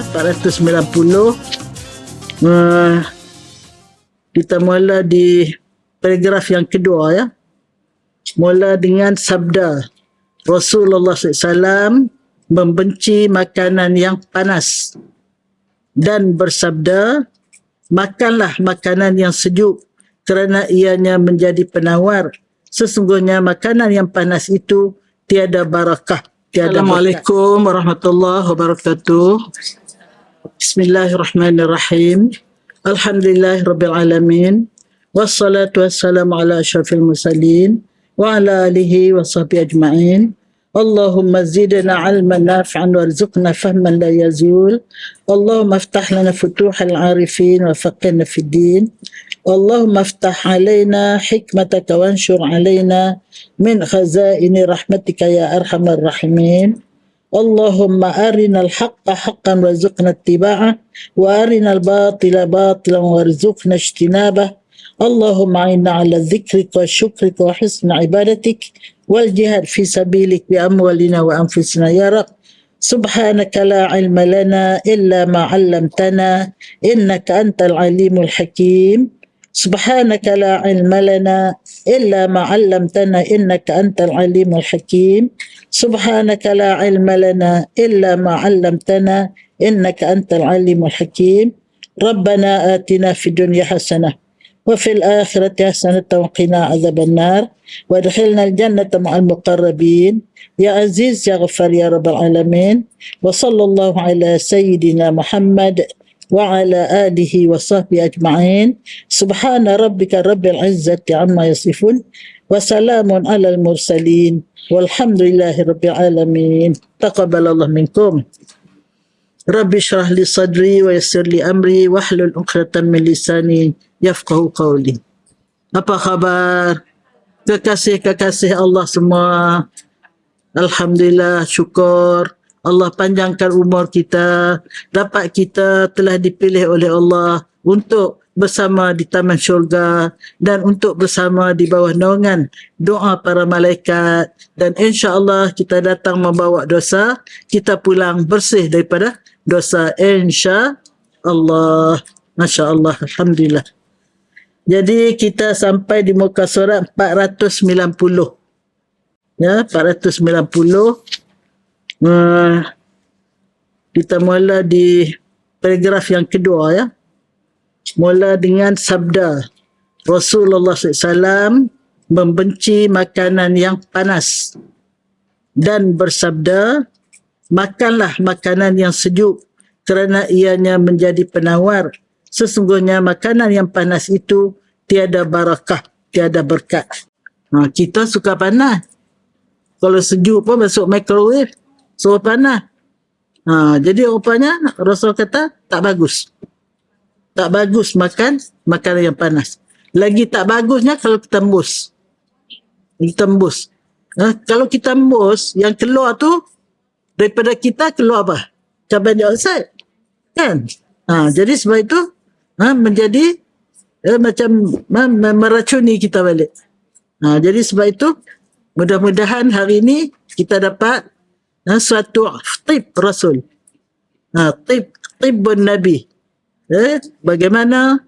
490. Kita mula di paragraf yang kedua ya. Mula dengan sabda Rasulullah SAW membenci makanan yang panas dan bersabda, makanlah makanan yang sejuk kerana ianya menjadi penawar. Sesungguhnya makanan yang panas itu tiada barakah. Assalamualaikum warahmatullahi wabarakatuh. Bismillahirrahmanirrahim. Alhamdulillahirrabbilalamin. Wassalatu wassalamu ala asyrafil mursalin wa ala alihi wa sahbihi ajma'in. Allahumma zidna ilman nafi'an warzuqna fahman la yazul. Allahumma aftah lana futuhal arifin wa faqihna fid din. Allahumma aftah alaina hikmataka wanshur alaina min khazaini rahmatika ya arhamar rahimin. Allahumma arinal haqqa haqqan warzuqna ittiba'ah wa arinal batila batilan warzuqna ijtinabah. Allahumma inna ala dhikrika wa syukrika wa husna ibadatik wal jihad fi sabilik bi amwalina wa anfusina ya Rab. Subhanaka la ilma lana illa ma 'allamtana innaka antal alimul hakim. Subhanaka la ilma lana illa ma 'allamtana innaka antal alimul hakim. Subhanaka la ilma lana illa ma 'allamtana innaka antal alimul hakim. Rabbana atina fid dunya hasanah wa fil akhirati hasanatan wa qina adzabannar wa adkhilnal jannata ma'al muqarrabin ya aziz ya ghafar ya rabbal alamin. Wa sallallahu ala sayyidina Muhammad wa ala alihi wa sahbihi ajma'in. Subhana rabbika rabbil izzati amma yasifun wa salamun alal mursalin walhamdulillahi rabbil alamin. Taqabbalallahu minkum. Rabbi syrah li sadri wa yassir li amri wahlul 'uqdatam min lisani yafqahu qawli. Apa khabar kekasih-kekasih Allah semua? Alhamdulillah, syukur Allah panjangkan umur kita, dapat kita telah dipilih oleh Allah untuk bersama di taman syurga dan untuk bersama di bawah naungan doa para malaikat, dan insya-Allah kita datang membawa dosa, kita pulang bersih daripada dosa insya-Allah. Masya-Allah, alhamdulillah. Jadi kita sampai di muka surat 490. Ya, 490. Kita mula di paragraf yang kedua ya. Mula dengan sabda Rasulullah SAW membenci makanan yang panas dan bersabda, makanlah makanan yang sejuk kerana ianya menjadi penawar. Sesungguhnya makanan yang panas itu tiada barakah, tiada berkat. Kita suka panas. Kalau sejuk pun masuk microwave, suruh panas. Jadi rupanya Rasul kata tak bagus. Tak bagus makan makanan yang panas. Lagi tak bagusnya kalau kita embus. Kalau kita embus, yang keluar tu daripada kita keluar apa? Carbon dioxide. Kan? Jadi sebab itu menjadi macam meracuni kita balik. Jadi sebab itu mudah-mudahan hari ini kita dapat suatu tip Rasul. Tibbun Nabi. Bagaimana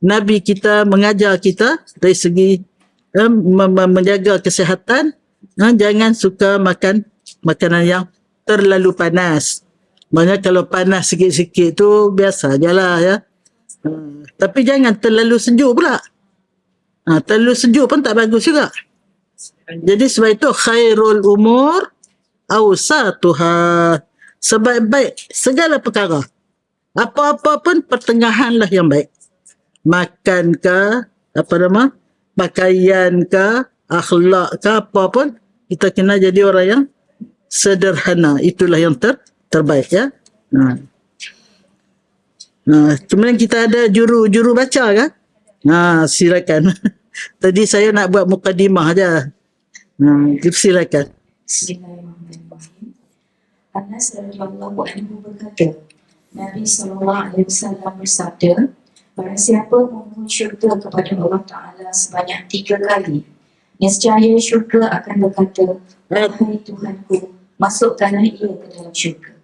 Nabi kita mengajar kita dari segi menjaga kesihatan. Jangan suka makan makanan yang terlalu panas. Maksudnya kalau panas sikit-sikit tu biasa je lah ya. Tapi jangan terlalu sejuk pula. Terlalu sejuk pun tak bagus juga. Jadi sebab itu khairul umur awsatuha. Sebaik-baik segala perkara, apa-apa pun pertengahanlah yang baik. Makan ke, pakaian ke, akhlak ke, apa pun, kita kena jadi orang yang sederhana. Itulah yang terbaik ya. Kemudian kita ada juru baca kan? Silakan. Tadi saya nak buat mukadimah aja. Silakan. Bismillahirrahmanirrahim. Anas radhiyallahu anhu berkata, Nabi SAW bersabda, barang siapa memohon syurga kepada Allah Ta'ala sebanyak 3 kali, nescaya syurga akan berkata, wahai Tuhanku, masukkanlah ia ke dalam syurga.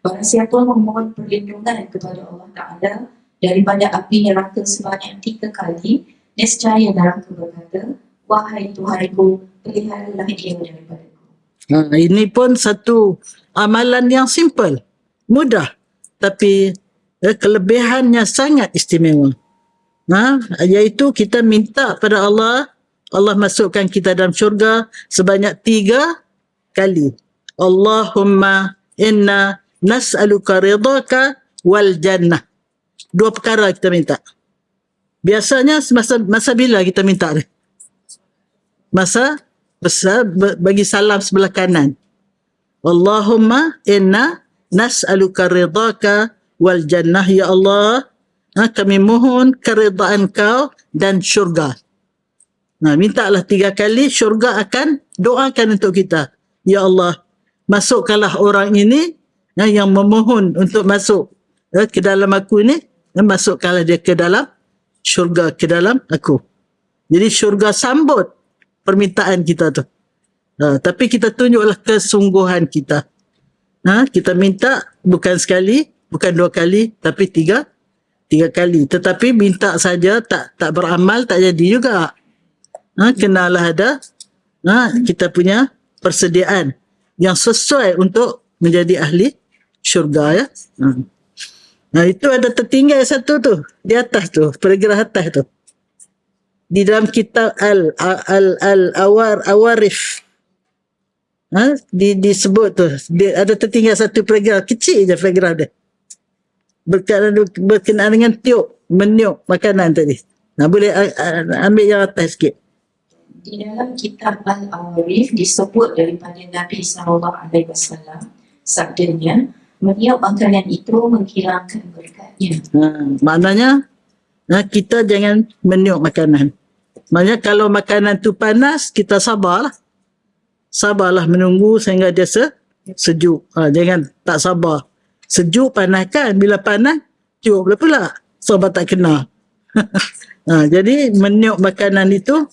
Barang siapa memohon perlindungan kepada Allah Ta'ala daripada api neraka sebanyak 3 kali, nescaya neraka berkata, wahai Tuhanku, peliharalah dia daripadaku. Ini pun satu amalan yang simple, mudah, tapi kelebihannya sangat istimewa. Iaitu kita minta pada Allah, Allah masukkan kita dalam syurga sebanyak 3 kali. Allahumma inna nas'aluka ridhaka wal jannah. 2 perkara kita minta. Biasanya masa bila kita minta ni? Masa bagi salam sebelah kanan. Allahumma inna nas'aluka ridhaka wal jannah. Ya Allah, kami mohon keridaan kau dan syurga. Mintalah 3 kali, syurga akan doakan untuk kita. Ya Allah, masukkanlah orang ini yang memohon untuk masuk ke dalam aku ini, masukkanlah dia ke dalam syurga, ke dalam aku. Jadi syurga sambut permintaan kita tu. Tapi kita tunjuklah kesungguhan kita. Kita minta bukan sekali, bukan 2 kali, tapi 3 kali. Tetapi minta saja tak beramal, tak jadi juga. Kenalah ada kita punya persediaan yang sesuai untuk menjadi ahli syurga, ya. Itu ada tertinggal satu tu di atas tu, paragraf atas tu. Di dalam kitab Al-Awarif. Disebut tu, ada tertinggal satu paragraf, kecil je paragraf dia. Berkenaan dengan meniup makanan tadi. Boleh ambil yang atas sikit. Di dalam kitab Al-Awarif disebut daripada Nabi SAW, sabdanya, meniup makanan itu menghilangkan berkatnya. Maknanya kita jangan meniup makanan. Maknanya kalau makanan tu panas, kita sabarlah. Sabarlah menunggu sehingga dia sejuk. Jangan tak sabar. Sejuk panaskan, bila panas tiup pula. Sabar tak kena. Jadi meniup makanan itu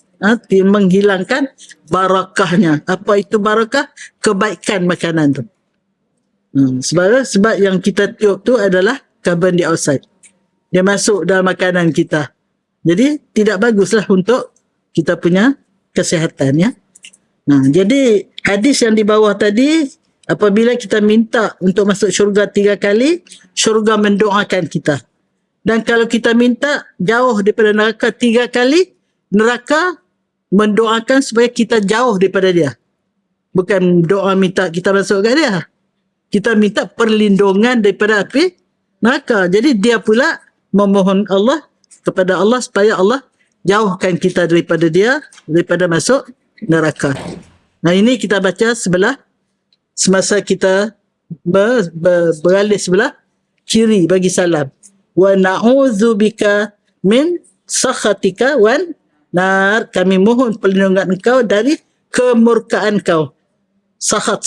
menghilangkan barakahnya. Apa itu barakah? Kebaikan makanan tu. Sebab yang kita tiup tu adalah carbon dioxide. Dia masuk dalam makanan kita. Jadi tidak baguslah untuk kita punya kesihatan, ya. Jadi hadis yang di bawah tadi, apabila kita minta untuk masuk syurga 3 kali, syurga mendoakan kita. Dan kalau kita minta jauh daripada neraka 3 kali, neraka mendoakan supaya kita jauh daripada dia. Bukan doa minta kita masuk kat dia. Kita minta perlindungan daripada api neraka. Jadi dia pula memohon Allah kepada Allah supaya Allah jauhkan kita daripada dia, daripada masuk neraka. Ini kita baca semasa kita beralih sebelah kiri bagi salam. Wa na'udzubika min sakhatika wan nar. Kami mohon perlindungan engkau dari kemurkaan kau. Sakhat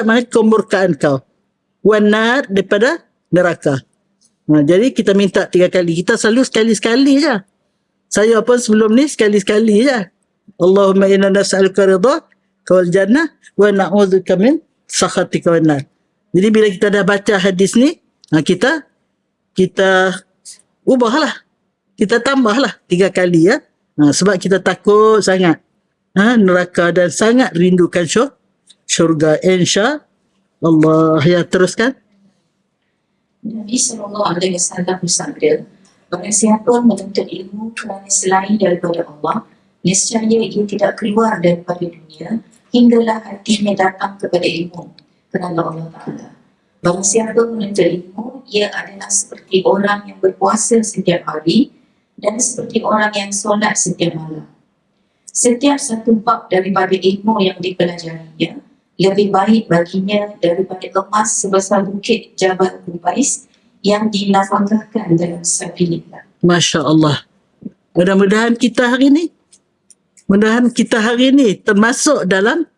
maknanya kemurkaan kau. Wan nar, daripada neraka. Jadi kita minta 3 kali. Kita selalu sekali-sekali je. Saya pun sebelum ni sekali-sekali je. Allahumma inna nas'aluka ridhaka wal jannah wa na'udzubika min sakhatika wan nar. Jadi bila kita dah baca hadis ni, kita ubahlah. Kita tambahlah 3 kali, ya. Sebab kita takut sangat neraka dan sangat rindukan syurga, insya-Allah. Ya, teruskan. Nabi SAW bersabda, barang siapa menuntut ilmu kerana selain daripada Allah, nescaya ia tidak keluar daripada dunia hinggalah hatinya datang kepada ilmu kerana Allah Ta'ala. Barang siapa menuntut ilmu, ia adalah seperti orang yang berpuasa setiap hari dan seperti orang yang solat setiap malam. Setiap satu bab daripada ilmu yang dipelajarinya lebih baik baginya daripada emas sebesar bukit Jabal Qubais yang dinafkahkan dalam sabilillah. Masya Allah. Mudah-mudahan kita hari ini termasuk dalam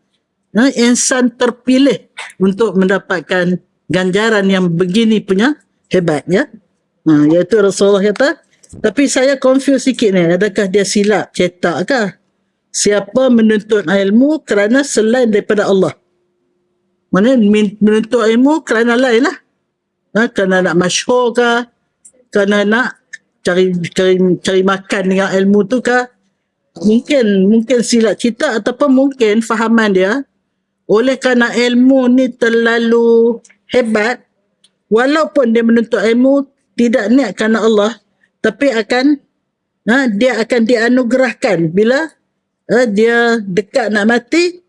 insan terpilih untuk mendapatkan ganjaran yang begini punya hebat, ya. Iaitu Rasulullah kata, tapi saya confuse sikit ni, adakah dia silap cetak kah? Siapa menuntut ilmu kerana selain daripada Allah. Mana menuntut ilmu kerana lain lah. Kerana nak masyhur ke, kerana nak cari makan dengan ilmu tu ke. Mungkin silap cerita ataupun mungkin fahaman dia oleh kerana ilmu ni terlalu hebat, walaupun dia menuntut ilmu tidak niat kerana Allah, tapi dia akan dianugerahkan bila dia dekat nak mati,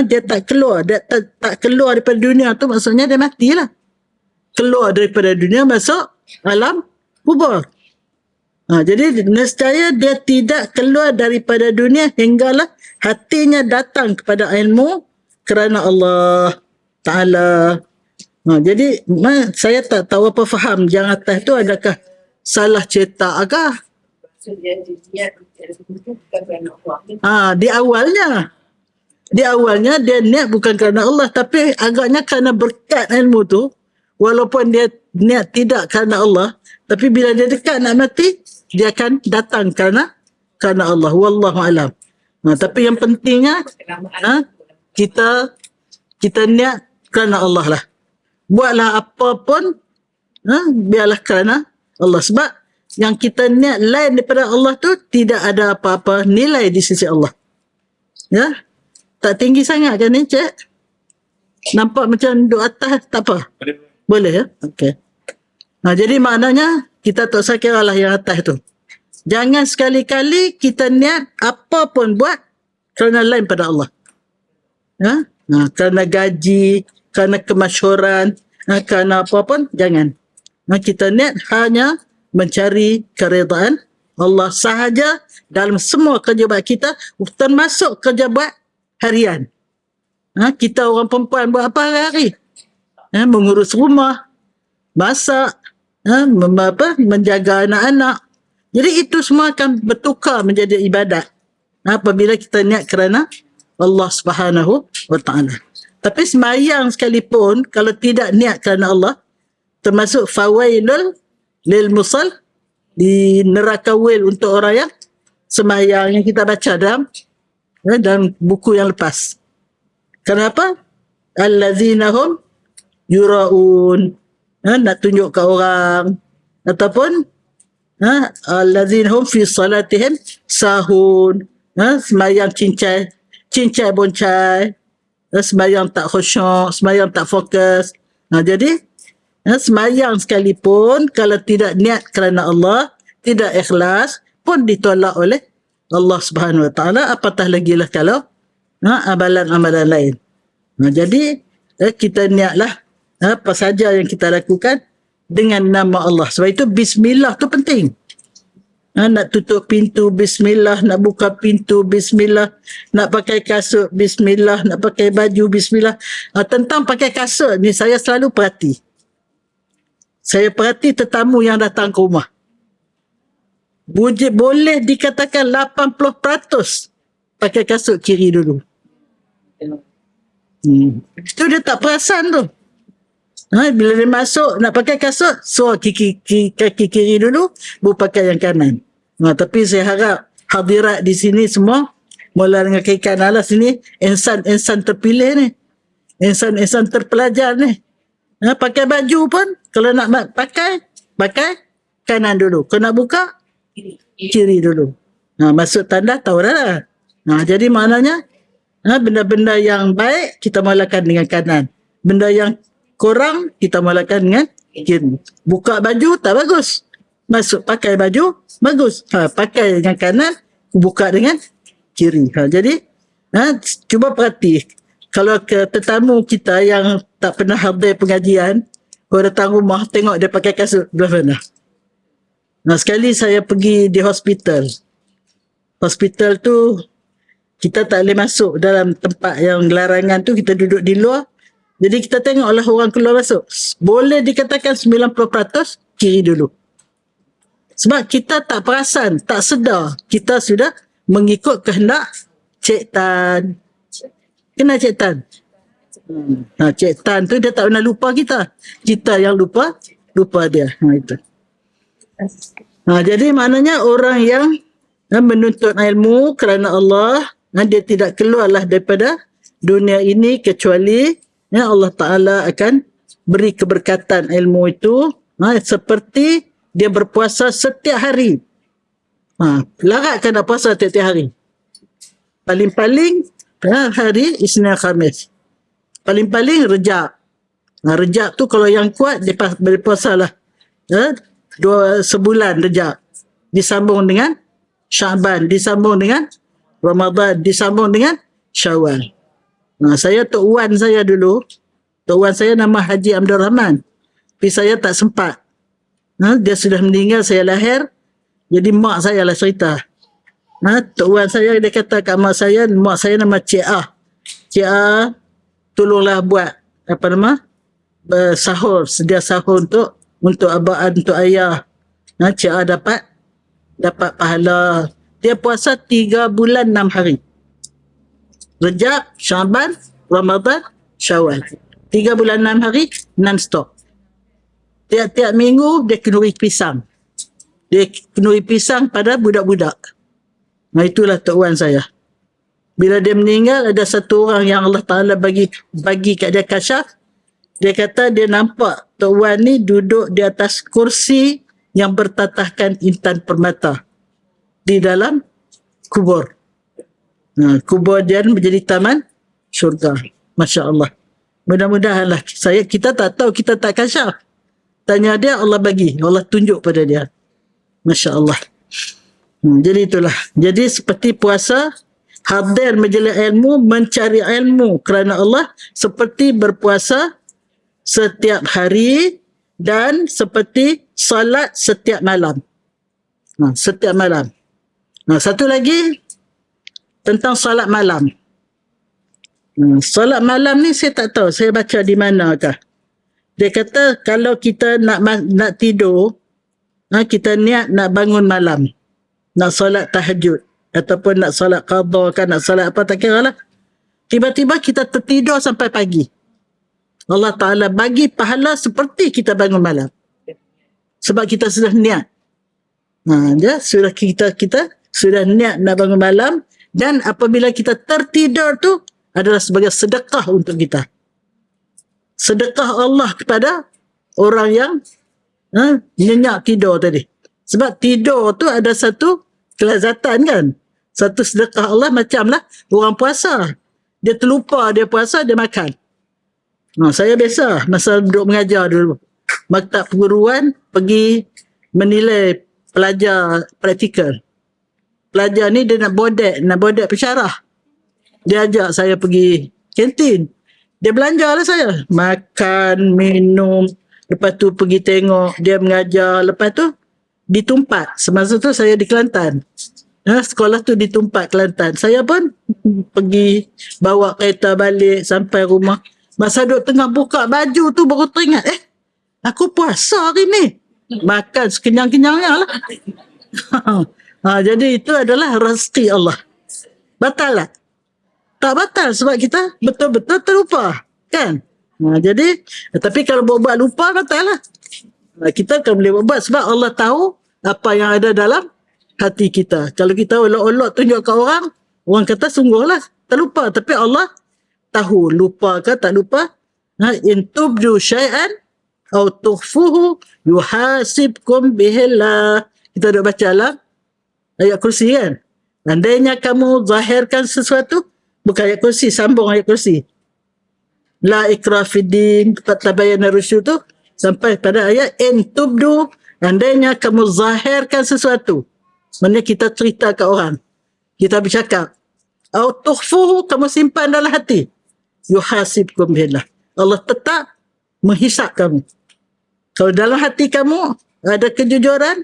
dia tak keluar daripada dunia tu, maksudnya dia matilah. Keluar daripada dunia masuk alam kubur. Jadi nescaya dia tidak keluar daripada dunia hinggalah hatinya datang kepada ilmu kerana Allah Ta'ala. Jadi saya tak tahu apa faham yang atas tu adakah salah cetak ke? Di awalnya dia niat bukan kerana Allah, tapi agaknya kerana berkat ilmu tu, walaupun dia niat tidak kerana Allah, tapi bila dia dekat nak mati, dia akan datang kerana Allah. Wallahu alam. Tapi yang pentingnya kita niat kerana Allah lah. Buatlah apa pun biarlah kerana Allah. Sebab yang kita niat lain daripada Allah tu tidak ada apa-apa nilai di sisi Allah. Ya? Tak tinggi sangat kan ni, Cik? Nampak macam duduk atas, tak apa? Boleh ya? Okey. Jadi maknanya kita tak usah kira lah yang atas tu. Jangan sekali-kali kita niat apa pun buat kerana lain pada Allah. Ya? Kerana gaji, kerana kemasyhuran, kerana apa pun, jangan. Kita niat hanya mencari keredaan Allah sahaja dalam semua kerja buat kita, termasuk kerja buat harian. Kita orang perempuan buat apa hari-hari? Mengurus rumah, masak, menjaga anak-anak. Jadi itu semua akan bertukar menjadi ibadat apabila kita niat kerana Allah Subhanahu wa Ta'ala. Tapi sembahyang sekalipun kalau tidak niat kerana Allah, termasuk fawailul lil musall, di neraka wil untuk orang yang sembahyang, yang kita baca dalam buku yang lepas. Kenapa? Allazina hum yura'un, nak tunjuk ke orang, ataupun allazina hum fi salatihim sahun, sembahyang cincai boncai, sembahyang tak khusyuk, sembahyang tak fokus. Jadi sembahyang sekalipun kalau tidak niat kerana Allah, tidak ikhlas, pun ditolak oleh Allah Subhanahu wa Ta'ala, apatah lagi lah kalau amalan-amalan lain. Jadi kita niatlah apa saja yang kita lakukan dengan nama Allah. Sebab itu bismillah tu penting. Nak tutup pintu bismillah, nak buka pintu bismillah, nak pakai kasut bismillah, nak pakai baju bismillah. Tentang pakai kasut ni saya selalu perhati. Saya perhati tetamu yang datang ke rumah. Boleh dikatakan 80% pakai kasut kiri dulu. Itu dia tak perasan tu. Bila dia masuk nak pakai kasut, suruh kaki kiri dulu, baru pakai yang kanan. Tapi saya harap hadirat di sini semua, mula dengan kaki kanan lah sini, insan terpilih ni, insan terpelajar ni. Pakai baju pun kalau nak pakai kanan dulu. Kalau nak buka kiri dulu. Maksud tanda tahu dah. Jadi maknanya benda-benda yang baik kita mulakan dengan kanan. Benda yang kurang kita mulakan dengan kiri. Buka baju tak bagus. Masuk pakai baju bagus. Pakai dengan kanan, buka dengan kiri. Jadi cuba perhati. Kalau ke tetamu kita yang tak pernah hadir pengajian, kalau datang rumah tengok dia pakai kasut, belum pernah. Sekali saya pergi di hospital. Hospital tu kita tak boleh masuk dalam tempat yang larangan tu, kita duduk di luar. Jadi kita tengoklah orang keluar masuk. Boleh dikatakan 90% kiri dulu. Sebab kita tak perasan, tak sedar, kita sudah mengikut kehendak Cik Tan. Kenal Cik Tan? Cik Tan tu dia tak pernah lupa kita. Kita yang lupa dia. Itu. Jadi maknanya orang yang menuntut ilmu kerana Allah, dia tidak keluarlah daripada dunia ini kecuali ya, Allah Ta'ala akan beri keberkatan ilmu itu, seperti dia berpuasa setiap hari. Laratkan nak puasa setiap hari. Paling-paling hari Isnin Khamis. Paling-paling Rejab. Rejab tu kalau yang kuat dia berpuasa lah. 2 sebulan Rejab. Disambung dengan Syaban, disambung dengan Ramadan, disambung dengan Syawal. Saya Tok Wan saya dulu. Tok Wan saya nama Haji Abdul Rahman. Tapi saya tak sempat. Dia sudah meninggal, saya lahir. Jadi mak saya lah cerita. Tok Wan saya dia kata kat mak saya nama Cik Ah. Cik Ah tolonglah buat sahur, sedia sahur untuk abang, untuk ayah. Cik Ah dapat pahala. Dia puasa 3 bulan 6 hari. Rejab, Syaban, Ramadan, Syawal. 3 bulan 6 hari non-stop. Tiap-tiap minggu dia kenduri pisang. Dia kenduri pisang pada budak-budak. Itulah Tok Wan saya. Bila dia meninggal, ada satu orang yang Allah Ta'ala bagi kat dia kasyaf. Dia kata dia nampak Tok Wan ni duduk di atas kursi yang bertatahkan intan permata di dalam kubur. Kubur dia menjadi taman syurga. Masya Allah. Mudah-mudahanlah kita tak tahu, kita tak kasyaf. Tanya dia, Allah bagi, Allah tunjuk pada dia. Masya Allah. Jadi itulah. Jadi seperti puasa, hadir majlis ilmu, mencari ilmu kerana Allah, seperti berpuasa setiap hari dan seperti salat setiap malam. Setiap malam. Satu lagi tentang salat malam. Salat malam ni saya tak tahu, saya baca di manakah. Dia kata kalau kita nak tidur, kita niat nak bangun malam, nak solat tahajud ataupun nak solat qadha kan, nak solat apa tak kira lah. Tiba-tiba kita tertidur sampai pagi. Allah Ta'ala bagi pahala seperti kita bangun malam. Sebab kita sudah niat. Kita sudah niat nak bangun malam, dan apabila kita tertidur tu adalah sebagai sedekah untuk kita. Sedekah Allah kepada orang yang nyenyak tidur tadi. Sebab tidur tu ada satu kelazatan kan. Satu sedekah Allah macamlah orang puasa. Dia terlupa dia puasa, dia makan. Saya biasa masa duduk mengajar dulu. Maktab perguruan pergi menilai pelajar praktikal. Pelajar ni dia nak bodek pensyarah. Dia ajak saya pergi kantin. Dia belanja lah saya. Makan, minum. Lepas tu pergi tengok dia mengajar. Lepas tu di Tumpat. Semasa tu saya di Kelantan. Sekolah tu di Tumpat, Kelantan. Saya pun pergi bawa kereta balik sampai rumah. Masa duduk tengah buka baju tu baru teringat. Aku puasa hari ni. Makan sekenyang-kenyangnya lah. Jadi itu adalah rezeki Allah. Batal tak? Tak batal sebab kita betul-betul terlupa. Kan? Jadi, tapi kalau buat-buat lupa, batal lah. Kita akan boleh buat sebab Allah tahu apa yang ada dalam hati kita. Kalau kita olok-olok tunjuk ke orang, orang kata sungguhlah terlupa. Tapi Allah tahu lupa ke tak lupa. In tubdu syai'an au tukhfuhu yuhasibkum bihillah. Kita duk baca lah ayat kursi kan. Andainya kamu zahirkan sesuatu, bukan ayat kursi, sambung ayat kursi. La ikra fiddin, tabayyana rusyd tu sampai pada ayat in tubdu, andainya kamu zahirkan sesuatu. Maksudnya kita cerita ke orang. Kita bercakap. Au tukhfuhu, kamu simpan dalam hati. Yuhasibkum billah. Allah tetap menghisap kamu. Kalau dalam hati kamu ada kejujuran,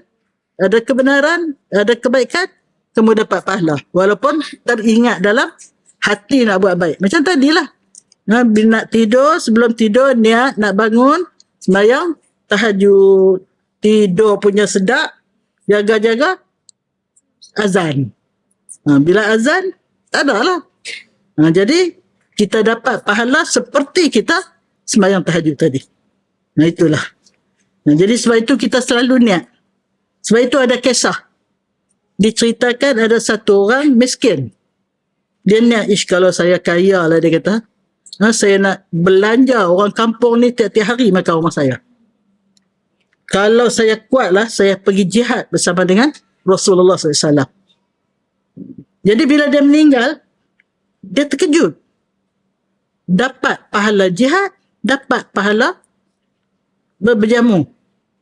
ada kebenaran, ada kebaikan, kamu dapat pahala. Walaupun teringat dalam hati nak buat baik. Macam tadilah. Bila nak tidur, sebelum tidur, niat nak bangun, sembahyang, tahajud, tidur punya sedap, jaga-jaga, azan. Bila azan, tak ada lah. Jadi, kita dapat pahala seperti kita sembahyang tahajud tadi. Itulah. Jadi sebab itu kita selalu niat. Sebab itu ada kisah. Diceritakan ada satu orang miskin. Dia niat, kalau saya kaya lah dia kata. Saya nak belanja orang kampung ni tiap-tiap hari makan rumah saya. Kalau saya kuatlah, saya pergi jihad bersama dengan Rasulullah SAW. Jadi bila dia meninggal, dia terkejut. Dapat pahala jihad, dapat pahala berjamu,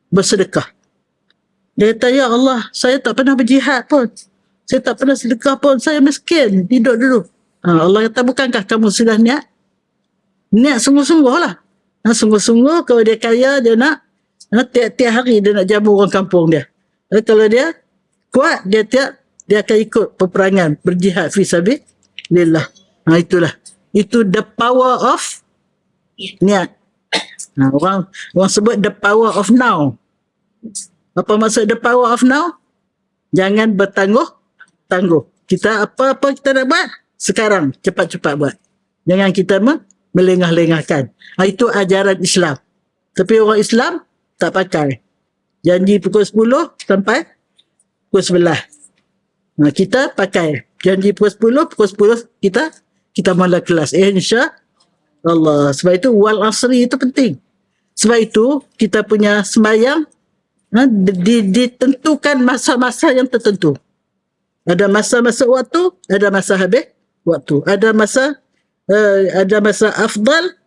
bersedekah. Dia kata, ya Allah, saya tak pernah berjihad pun. Saya tak pernah sedekah pun. Saya miskin, hidup dulu. Allah kata, bukankah kamu sudah niat? Niat sungguh-sungguh lah. Sungguh-sungguh, kalau dia kaya, dia nak tiap-tiap hari dia nak jamu orang kampung dia. Kalau dia kuat, dia akan ikut peperangan, berjihad fi sabilillah. Itulah. Itu the power of niat. Orang sebut the power of now. Apa maksud the power of now? Jangan bertangguh-tangguh. Kita apa-apa kita nak buat, sekarang cepat-cepat buat. Jangan kita melengah-lengahkan. Itu ajaran Islam. Tapi orang Islam tak pakai. Janji pukul 10 sampai pukul 11. Kita pakai. Janji pukul 10 kita mula kelas. InsyaAllah. Sebab itu wal asri itu penting. Sebab itu kita punya sembahyang ditentukan masa-masa yang tertentu. Ada masa-masa waktu, ada masa habis waktu. Ada masa afdal,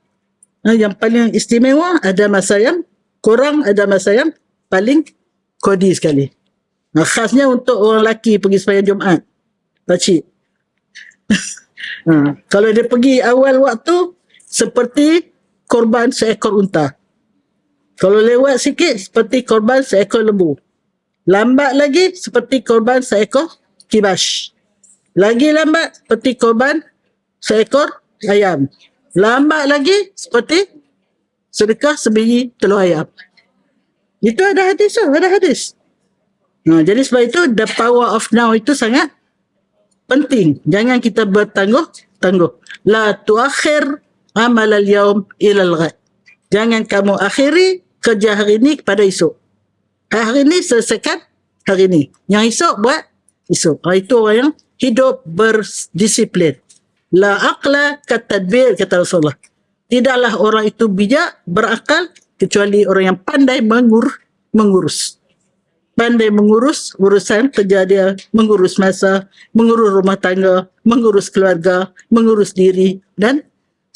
yang paling istimewa, ada masa yang kurang, ada masa yang paling kodi sekali. Khasnya untuk orang lelaki pergi sembahyang Jumaat. Pakcik. Kalau dia pergi awal waktu, seperti korban seekor unta. Kalau lewat sikit, seperti korban seekor lembu. Lambat lagi, seperti korban seekor kibash. Lagi lambat, seperti korban seekor ayam. Lambat lagi, seperti sedekah sebiji telur ayam. Itu ada hadis. Ada hadis. Jadi sebab itu, the power of now itu sangat penting. Jangan kita bertangguh-tangguh. La tuakhir amal al-yawm ilal ghad. Jangan kamu akhiri kerja hari ini kepada esok. Hari ini selesaikan hari ini. Yang esok buat esok. Itu orang yang hidup berdisiplin. La aqla katadbir, kata Rasulullah. Tidaklah orang itu bijak, berakal, kecuali orang yang pandai mengurus. Pandai mengurus urusan kerja dia, mengurus masa, mengurus rumah tangga, mengurus keluarga, mengurus diri dan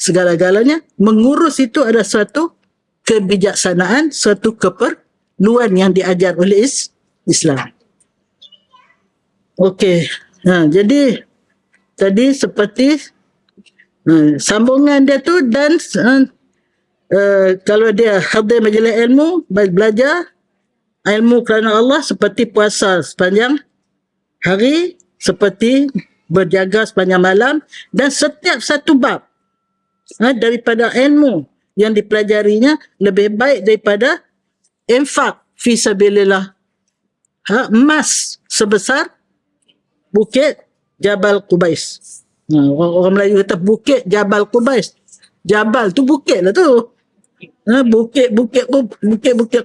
segala-galanya. Mengurus itu ada suatu kebijaksanaan, suatu keperluan yang diajar oleh Islam. Okey. Jadi tadi seperti sambungan dia tu, dan kalau dia hadir majlis ilmu, belajar ilmu kerana Allah, seperti puasa sepanjang hari, seperti berjaga sepanjang malam, dan setiap satu bab daripada ilmu yang dipelajarinya lebih baik daripada infak fi sabilillah, emas sebesar bukit Jabal Qubais. Orang Melayu kata bukit Jabal Qubais. Jabal tu bukit lah tu. Bukit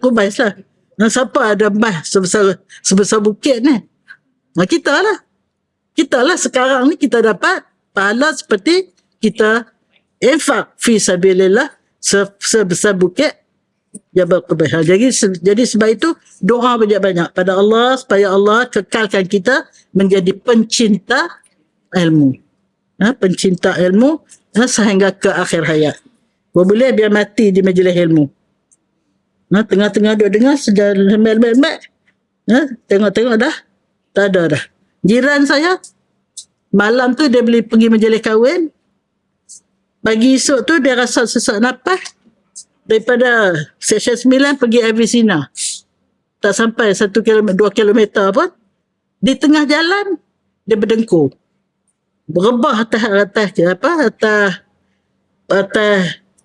Qubais lah. Siapa ada emas sebesar bukit ni? Kita lah sekarang ni kita dapat pahala seperti kita infak fi sabilillah sebesar bukit Jabal Qubais. Jadi sebab itu doa banyak-banyak pada Allah supaya Allah kekalkan kita menjadi pencinta ilmu. Pencinta ilmu sehingga ke akhir hayat. Boleh biar mati di majlis ilmu. Tengah-tengah duk dengar sedar lembek-lembek. Tengok-tengok dah tak ada dah. Jiran saya malam tu dia boleh pergi majlis kahwin. Pagi esok tu dia rasa sesak nafas. Daripada Seksyen 9 pergi Avicenna. Tak sampai 1 km, 2 km pun. Di tengah jalan, dia berdengkur. Berebah atas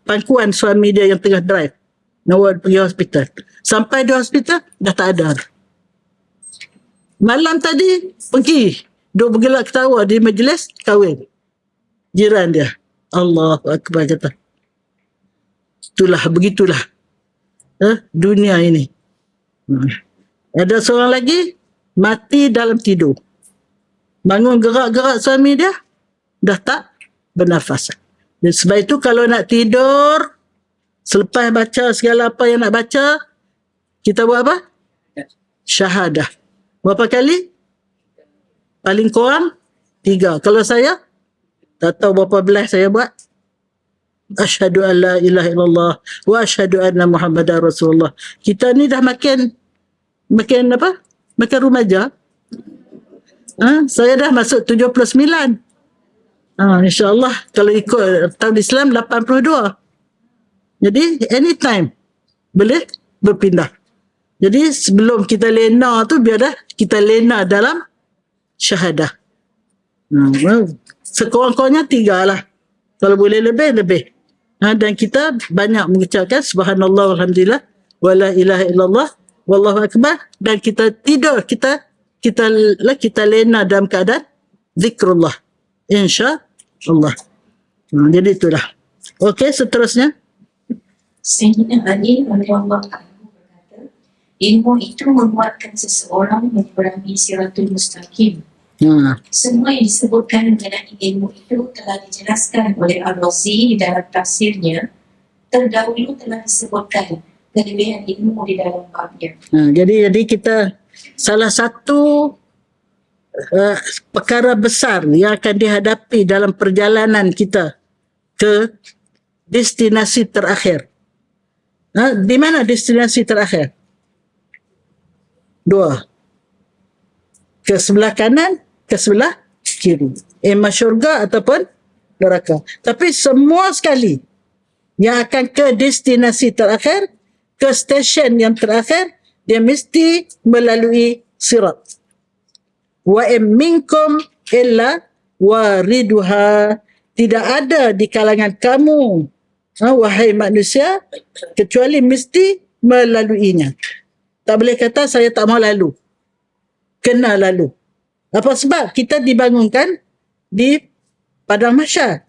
pangkuan suami dia yang tengah drive. Nak pergi hospital. Sampai di hospital, dah tak ada. Malam tadi, pergi. Duk bergelak ketawa di majlis kahwin. Jiran dia. Allahu Akbar kata. Begitulah dunia ini. Ada seorang lagi mati dalam tidur. Bangun gerak-gerak suami dia dah tak bernafas. Sebab itu kalau nak tidur, selepas baca segala apa yang nak baca, kita buat apa? Syahadah. Berapa kali? Paling kurang 3. Kalau saya, tak tahu berapa belas saya buat. Asyhadu an la ilaha illallah wa asyhadu anna Muhammadar Rasulullah. Kita ni dah makin apa? Makin remaja. Saya dah masuk 79. InsyaAllah kalau ikut tahun Islam 82. Jadi anytime boleh berpindah. Jadi sebelum kita lena tu biar dah kita lena dalam syahadah. Sekurang-kurangnya 3 lah. Kalau boleh lebih. Dan kita banyak mengucapkan subhanallah walhamdulillah wala ilaha illallah wallahu akbar, dan kita tidur, kita lena dalam keadaan zikrullah, insya-Allah. Jadi itulah. Okey, seterusnya. Sayyidina Ali radhiyallahu anhu berkata, ilmu itu menguatkan seseorang menyeberangi siratul mustaqim. Semua yang disebutkan mengenai ilmu itu telah dijelaskan oleh Ar-Razi di dalam tafsirnya. Terdahulu telah disebutkan kelebihan ilmu di dalam babnya. Jadi kita salah satu perkara besar yang akan dihadapi dalam perjalanan kita ke destinasi terakhir. Di mana destinasi terakhir? 2. Ke sebelah kanan, ke sebelah kiri. Imma syurga ataupun neraka. Tapi semua sekali yang akan ke destinasi terakhir, ke stesen yang terakhir, dia mesti melalui sirat. Wa in minkum illa wariduha. Tidak ada di kalangan kamu, wahai manusia, kecuali mesti melaluinya. Tak boleh kata saya tak mau lalu. Kena lalu. Apa sebab? Kita dibangunkan di padang mahsyar.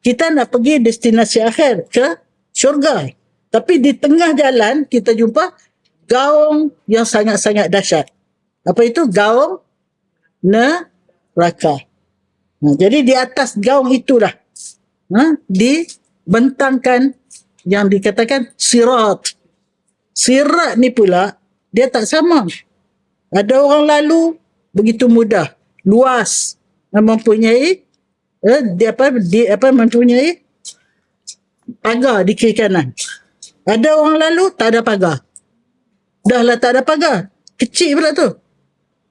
Kita nak pergi destinasi akhir, ke syurga. Tapi di tengah jalan, kita jumpa gaung yang sangat-sangat dahsyat. Apa itu? Gaung neraka. Jadi di atas gaung itulah dibentangkan yang dikatakan sirat. Sirat ni pula, dia tak sama. Ada orang lalu begitu mudah, luas, mempunyai mempunyai pagar di kiri kanan. Ada orang lalu tak ada pagar. Dah lah tak ada pagar, kecil pula tu.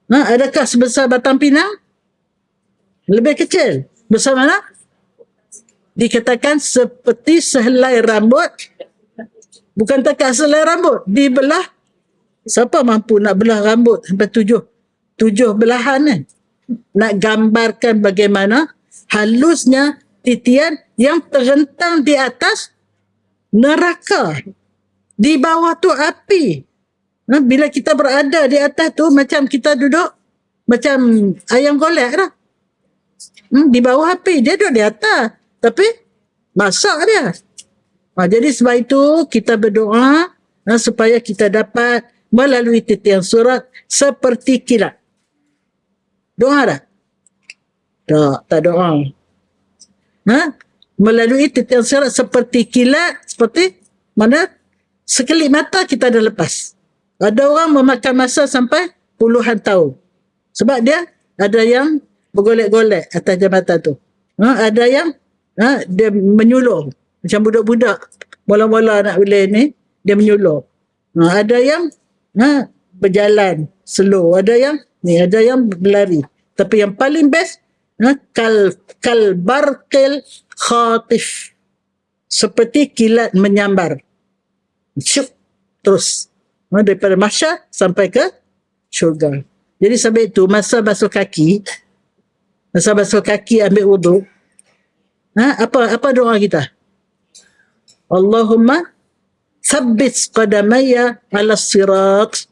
Adakah sebesar batang pinang? Lebih kecil. Besar mana? Dikatakan seperti sehelai rambut. Bukan takat sehelai rambut, dibelah. Siapa mampu nak belah rambut sampai 7 belahan kan? Nak gambarkan bagaimana halusnya titian yang terentang di atas neraka. Di bawah tu api. Bila kita berada di atas tu, macam kita duduk macam ayam golek lah. Di bawah api, dia duduk di atas, tapi masak dia. Jadi sebab itu kita berdoa supaya kita dapat melalui titian surat seperti kilat. Doa tak? Tak doa. Melalui titian surat seperti kilat, seperti mana sekelip mata kita dah lepas. Ada orang memakan masa sampai puluhan tahun. Sebab dia ada yang bergolek-golek atas jambatan tu. Ada yang dia menyuluh. Macam budak-budak mula-mula nak boleh ni, dia menyuluh. Ada yang berjalan slow, ada yang berlari. Tapi yang paling best, kal barqil khatif, seperti kilat menyambar. Syuk, terus daripada mahsyar sampai ke syurga. Jadi sebab itu masa basuh kaki ambil wuduk, apa doa kita? Allahumma thabbit qadamaya ala sirat.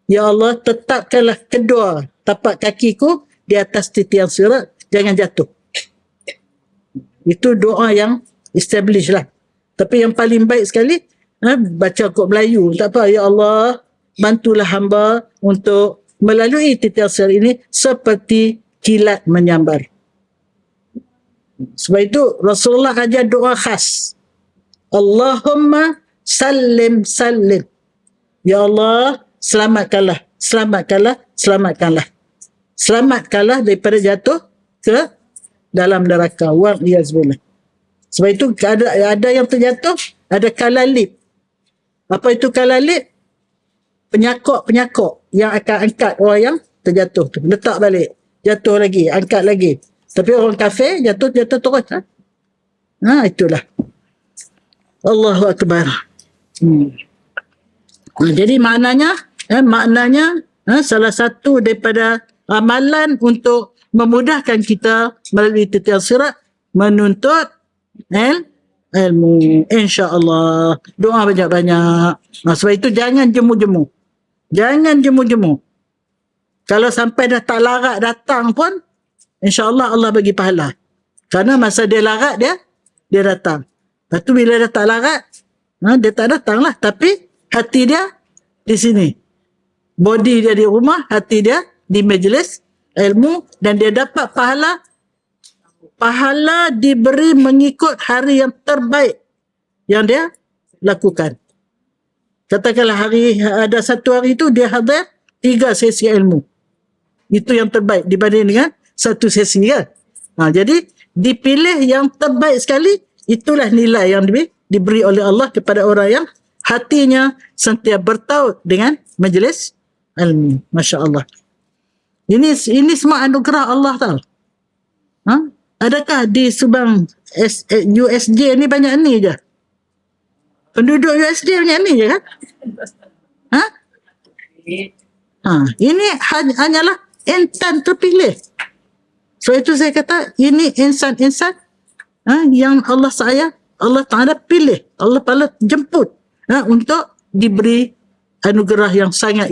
Ya Allah, tetapkanlah kedua tapak kakiku di atas titian sirat, jangan jatuh. Itu doa yang establish lah. Tapi yang paling baik sekali, baca kod Melayu. Tak apa, ya Allah, bantulah hamba untuk melalui titian sirat ini seperti kilat menyambar. Sebab itu Rasulullah ajar doa khas. Allahumma sallim sallim. Ya Allah, selamatkanlah, selamatkanlah, selamatkanlah. Selamatkanlah daripada jatuh ke dalam neraka. Wa'iyazbillah. Sebab itu ada yang terjatuh, ada kalalib. Apa itu kalalib? Penyakok-penyakok yang akan angkat orang yang terjatuh tu. Letak balik. Jatuh lagi, angkat lagi. Tapi orang kafir jatuh terus. Itulah. Allahu Akbar. Jadi maknanya salah satu daripada amalan untuk memudahkan kita melalui titian sirat menuntut ilmu, insya-Allah. Doa banyak-banyak. Sebab itu jangan jemu-jemu. Jangan jemu-jemu. Kalau sampai dah tak larat datang pun, insya-Allah Allah bagi pahala. Karena masa dia larat dia datang. Lepas tu bila dah tak larat, dia tak datang lah. Tapi hati dia di sini. Body dia di rumah, hati dia di majlis ilmu, dan dia dapat pahala. Pahala diberi mengikut hari yang terbaik yang dia lakukan. Katakanlah ada satu hari itu dia hadir 3 sesi ilmu. Itu yang terbaik dibanding dengan satu sesi kan. Jadi dipilih yang terbaik sekali. Itulah nilai yang diberi oleh Allah kepada orang yang hatinya sentiasa bertaut dengan majlis ilmu. Masya Allah. Ini semua anugerah Allah tau. Adakah di Subang USJ ni banyak ni je? Penduduk USJ banyak ni je kan? Ini hanyalah insan terpilih. So itu saya kata ini insan-insan yang Allah sayang, Allah Ta'ala pilih, Allah Ta'ala jemput untuk diberi anugerah yang sangat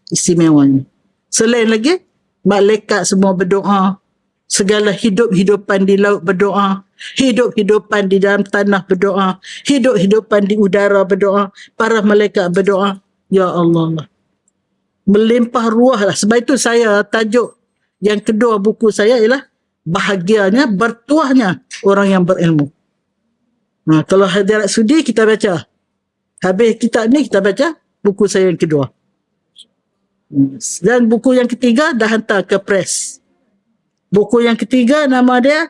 istimewa ni. Selain lagi, malaikat semua berdoa, segala hidup-hidupan di laut berdoa, hidup-hidupan di dalam tanah berdoa, hidup-hidupan di udara berdoa, para malaikat berdoa. Ya Allah, melimpah ruah lah. Sebab itu saya tajuk yang kedua buku saya ialah bahagianya, bertuahnya orang yang berilmu. Kalau hadirat sudi kita baca. Habis kitab ni kita baca buku saya yang kedua. Dan buku yang ketiga dah hantar ke press. Buku yang ketiga nama dia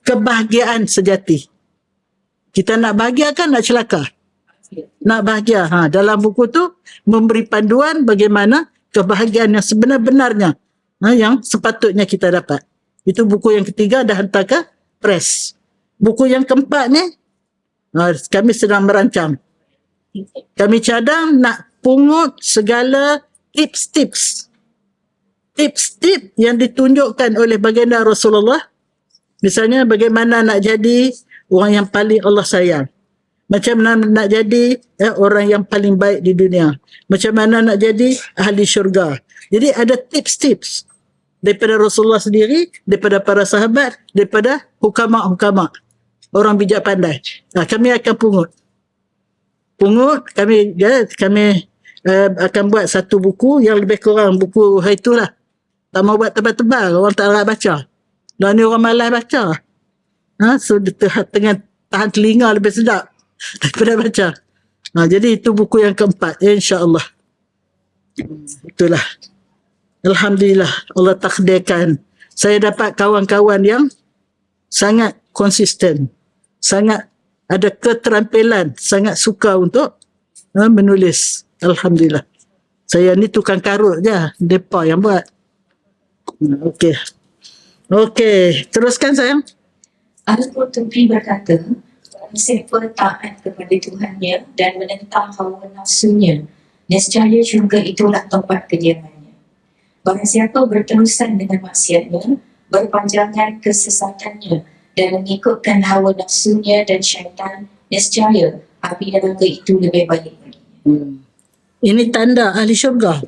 Kebahagiaan Sejati. Kita nak bahagia kan nak celaka? Nak bahagia. Dalam buku tu memberi panduan bagaimana kebahagiaan yang sebenar-benarnya yang sepatutnya kita dapat. Itu buku yang ketiga dah hantar ke press. Buku yang keempat ni kami sedang merancang. Kami cadang nak pungut segala tips-tips yang ditunjukkan oleh baginda Rasulullah. Misalnya bagaimana nak jadi orang yang paling Allah sayang. Macam mana nak jadi orang yang paling baik di dunia. Macam mana nak jadi ahli syurga. Jadi ada tips-tips daripada Rasulullah sendiri, daripada para sahabat, daripada hukama-hukama, orang bijak pandai. Kami akan pungut. Kami akan buat satu buku yang lebih kurang buku itulah. Tak mau buat tebal-tebal, orang tak nak baca. Dan ni orang malas baca. So tengah tahan telinga lebih sedap daripada baca. Jadi itu buku yang keempat, insya-Allah. Itulah. Alhamdulillah Allah takdirkan saya dapat kawan-kawan yang sangat konsisten, sangat ada keterampilan, sangat suka untuk menulis. Alhamdulillah. Saya ni tukang karut je, mereka yang buat. Okey, teruskan sayang. Al-Qurtubi berkata, siapa taat kepada Tuhannya dan menentang hawa nafsunya, nescaya syurga itulah tempat kediamannya. Barang siapa berterusan dengan maksiatnya, berpanjangan kesesatannya dan mengikutkan hawa nafsunya dan syaitan, nescaya api neraka itu lebih baik baginya. Ini tanda ahli syurga.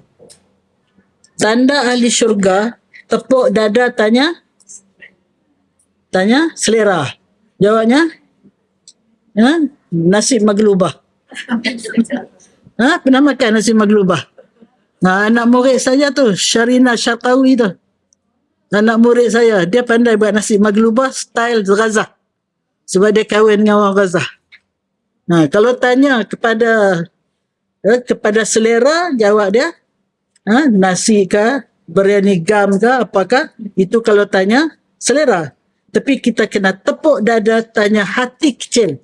Tanda ahli syurga, tepuk dada tanya selera. Jawabnya nasi maglubah. Pernah makan nasi maglubah? Anak murid saja tu, Syarina Syarqawi tu. anak murid saya, dia pandai buat nasi maglubah style Gaza. Sebab dia kahwin dengan orang Gaza. Kalau tanya kepada selera, jawab dia, nasi ke, biryani gam ke, apakah, itu kalau tanya selera. Tapi kita kena tepuk dada, tanya hati kecil.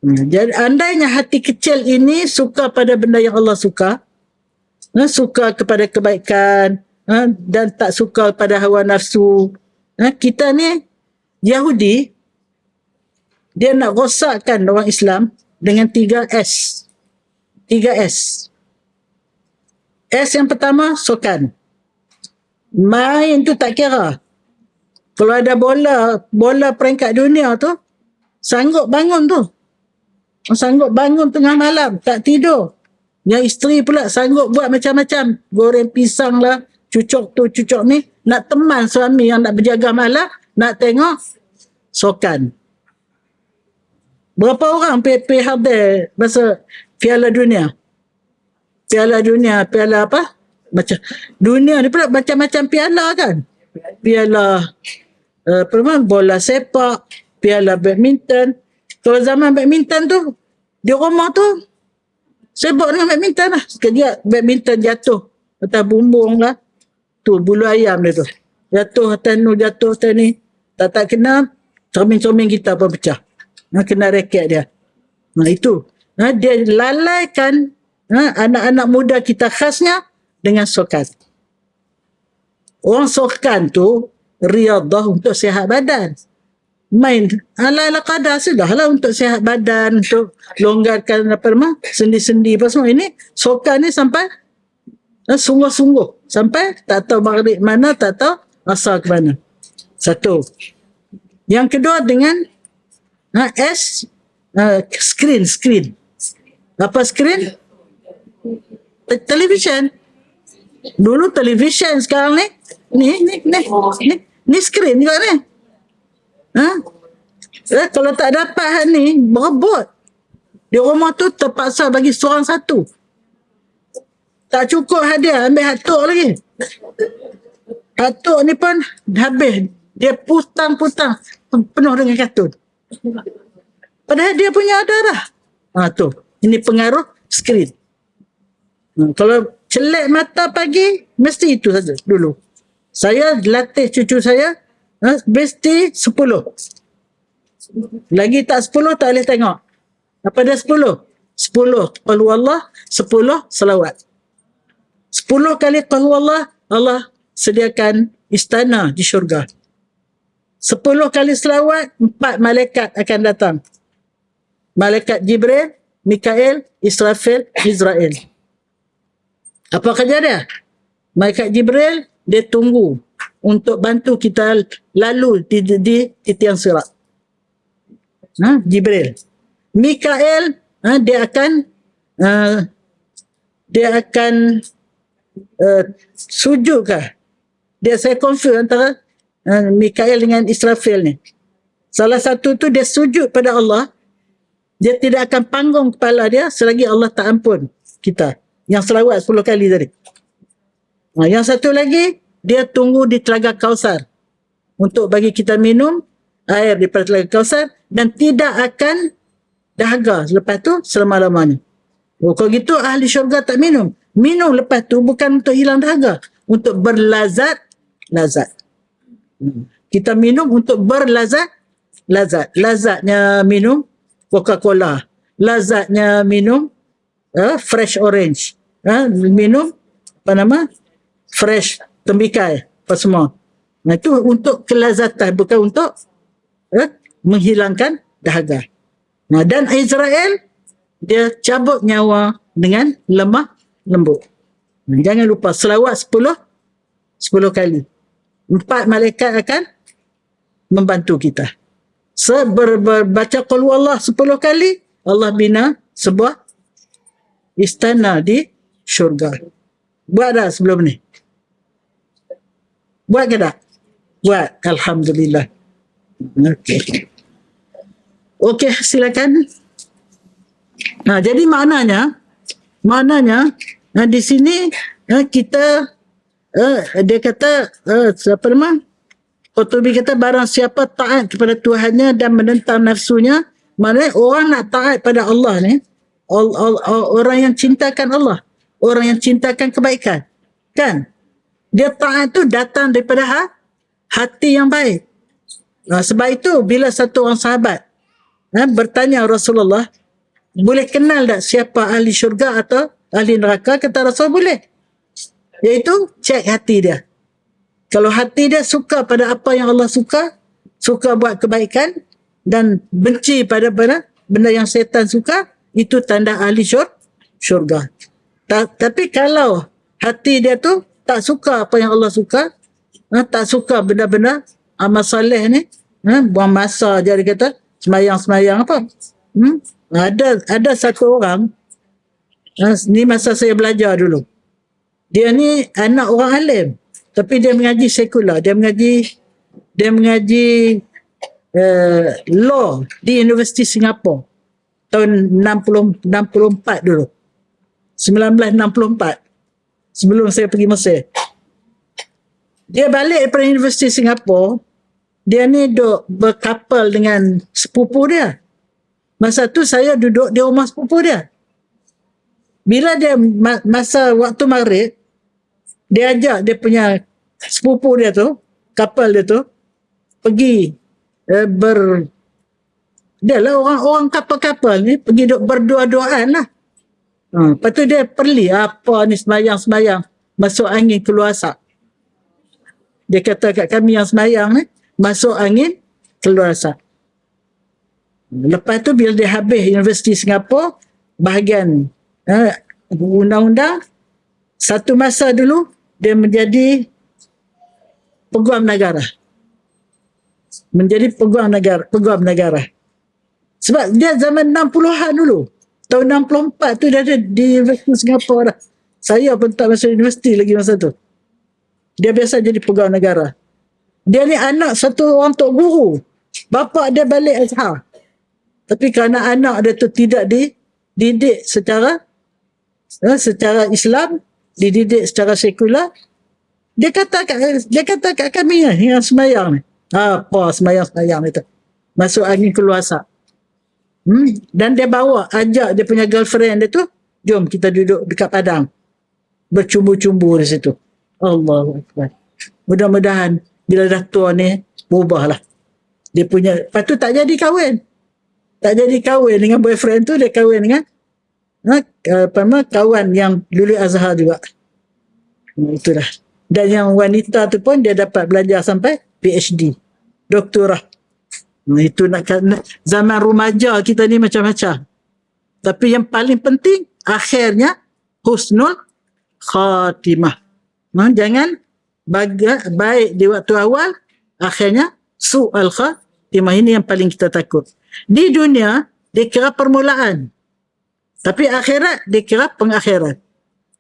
Jadi andainya hati kecil ini suka pada benda yang Allah suka, suka kepada kebaikan, dan tak suka pada hawa nafsu. Kita ni Yahudi, dia nak rosakkan orang Islam dengan 3S. 3S. S yang pertama, sokan. Main tu tak kira. Kalau ada bola peringkat dunia tu, sanggup bangun tu. Sanggup bangun tengah malam, tak tidur. Yang isteri pula sanggup buat macam-macam. Goreng pisang lah, cucuk tu, cucuk ni. Nak teman suami yang nak berjaga malam, nak tengok sokan. Berapa orang pergi hadir masa Piala Dunia? Piala Dunia, piala apa? Macam dunia ni pula macam-macam piala kan? Piala bola sepak, piala badminton. Kalau zaman badminton tu, di rumah tu sibuk dengan badminton lah. Sekejap badminton jatuh atas bumbung lah. Tu bulu ayam dia tu. Jatuh atas nu, jatuh atas ni. Tak kena, cermin-cermin kita pun pecah. Kena raket dia. Itu. Dia lalaikan anak-anak muda kita khasnya dengan sokan. Orang sokan tu riadah untuk sihat badan. Main ala-ala kadar sudahlah untuk sihat badan, untuk longgarkan sendi-sendi apa semua. Ini sokan ni sampai sungguh-sungguh. Sampai tak tahu maghrib mana, tak tahu asar ke mana. Satu. Yang kedua dengan screen. Apa screen? Television. Dulu television, sekarang ni screen juga ni. Kalau tak dapat ni, berebut. Di rumah tu terpaksa bagi seorang satu. Tak cukup hadiah, ambil hatuk lagi. Hatuk ni pun habis. Dia putang-putang penuh dengan kartun. Padahal dia punya ada dah. Tu. Ini pengaruh skrin. Kalau celek mata pagi, mesti itu saja dulu. Saya latih cucu saya, mesti 10. Lagi tak 10, tak boleh tengok. Apa dia 10? 10 qul huwallah, 10 selawat. 10 kali qul huwallah, Allah sediakan istana di syurga. 10 kali selawat, 4 malaikat akan datang. Malaikat Jibril, Mikael, Israfil, Israel. Apa kerja dia? Malaikat Jibril, dia tunggu untuk bantu kita lalu di tiang sirat. Jibril. Mikael, dia akan sujud kah? Saya confuse antara Mikael dengan Israfil ni. Salah satu tu dia sujud pada Allah. Dia tidak akan panggung kepala dia selagi Allah tak ampun kita. Yang selawat 10 kali tadi. Yang satu lagi, dia tunggu di Telaga Kausar untuk bagi kita minum air daripada Telaga Kausar dan tidak akan dahaga selepas tu selama-lamanya. Kalau gitu ahli syurga tak minum. Minum lepas tu bukan untuk hilang dahaga, untuk berlazat. Kita minum untuk berlazat. Lazatnya minum Coca-Cola. Lazatnya minum fresh orange. Minum fresh tembikai apa semua. Itu untuk kelazatan, bukan untuk menghilangkan dahaga. Dan Israel, dia cabut nyawa dengan lemah lembut. Jangan lupa selawat 10 kali. 4 malaikat akan membantu kita. Baca qul huwallah 10 kali, Allah bina sebuah istana di syurga. Buat dah sebelum ni? Buat ke tak? Buat. Alhamdulillah. Okey, silakan. Jadi maknanya di sini kita dia kata siapa nama? Qurtubi kata barang siapa taat kepada Tuhannya dan menentang nafsunya, maknanya orang nak taat pada Allah ni, orang yang cintakan Allah, orang yang cintakan kebaikan, kan? Dia taat tu datang daripada hati yang baik. Sebab itu bila satu orang sahabat bertanya Rasulullah, boleh kenal tak siapa ahli syurga atau ahli neraka? Kata Rasul, boleh. Iaitu cek hati dia. Kalau hati dia suka pada apa yang Allah suka buat kebaikan dan benci pada benda yang setan suka, itu tanda ahli syurga. Tapi kalau hati dia tu tak suka apa yang Allah suka, tak suka benda-benda amal soleh ni, buang masa je, dia kata semayang-semayang apa. Ada satu orang, ni masa saya belajar dulu, dia ni anak orang alim, tapi dia mengaji sekular, dia mengaji law di Universiti Singapura tahun 64 dulu, 1964, sebelum saya pergi Mesir. Dia balik daripada Universiti Singapura, dia ni duduk berkapal dengan sepupu dia. Masa tu saya duduk di rumah sepupu dia. Bila dia masa waktu maghrib, dia ajak dia punya sepupu dia tu, kapal dia tu, pergi dia lah orang kapal-kapal ni, pergi berdua-duaan lah. Lepas tu dia perli, apa ni semayang-semayang, masuk angin keluar asap. Dia kata kat kami yang semayang ni, masuk angin keluar asap. Lepas tu bila dia habis Universiti Singapura, bahagian undang-undang, satu masa dulu dia menjadi peguam negara. Menjadi peguam negara. Sebab dia zaman 60-an dulu. Tahun 64 tu dia ada di Universiti Singapura dah. Saya pun tak masuk universiti lagi masa tu. Dia biasa jadi peguam negara. Dia ni anak satu orang tok guru. Bapa dia balik Azhar. Tapi kerana anak dia tu tidak dididik secara Islam, dididik secara sekular, dia kata kat kami yang semayang ni, apa semayang itu, masuk angin keluar asap. Dan dia ajak dia punya girlfriend dia tu, jom kita duduk dekat padang, bercumbu-cumbu di situ. Allahu Akbar. Mudah-mudahan bila dah tua ni berubahlah dia punya. Lepas tu tak jadi kahwin dengan boyfriend tu, dia kahwin dengan kawan yang luluh Azhar juga. Itulah. Dan yang wanita tu pun dia dapat belajar sampai PhD, doktorah. Itu nak zaman remaja kita ni macam-macam. Tapi yang paling penting akhirnya husnul khatimah. Jangan baik di waktu awal, akhirnya su'al khatimah. Ini yang paling kita takut. Di dunia dikira permulaan, tapi akhirat dikira pengakhiran.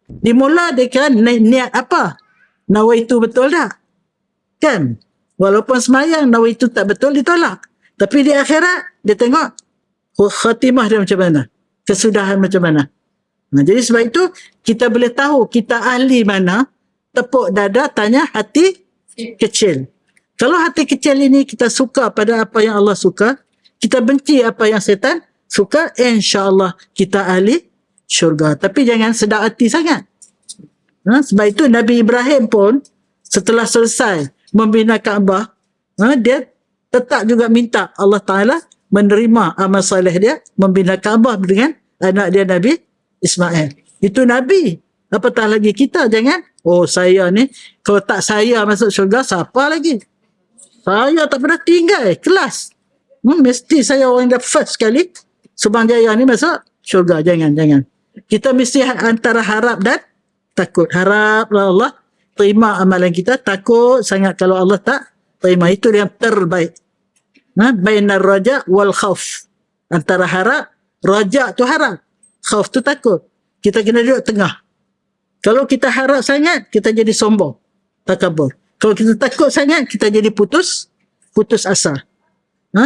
Di mula dikira niat apa, nawaitu betul tak? Kan? Walaupun semayang nawaitu tak betul, ditolak. Tapi di akhirat dia tengok khatimah dia macam mana, kesudahan macam mana. Jadi sebab itu kita boleh tahu kita ahli mana, tepuk dada, tanya hati kecil. Kalau hati kecil ini kita suka pada apa yang Allah suka, kita benci apa yang setan suka, insya-Allah kita ahli syurga. Tapi jangan sedap hati sangat. Sebab itu Nabi Ibrahim pun setelah selesai membina Kaabah, dia tetap juga minta Allah Ta'ala menerima amal soleh dia, membina Kaabah dengan anak dia Nabi Ismail. Itu Nabi. Apatah lagi kita, jangan, saya ni, kalau tak saya masuk syurga, siapa lagi? Saya tak pernah tinggal kelas. Mesti saya orang yang first sekali Subang Jaya ni masuk syurga. Jangan. Kita mesti antara harap dan takut. Haraplah Allah terima amalan kita, takut sangat kalau Allah tak terima. Itu yang terbaik. Bainar raja wal khauf. Antara harap, raja tu harap, khauf tu takut. Kita kena duduk tengah. Kalau kita harap sangat, kita jadi sombong, takabur. Kalau kita takut sangat, kita jadi putus asa.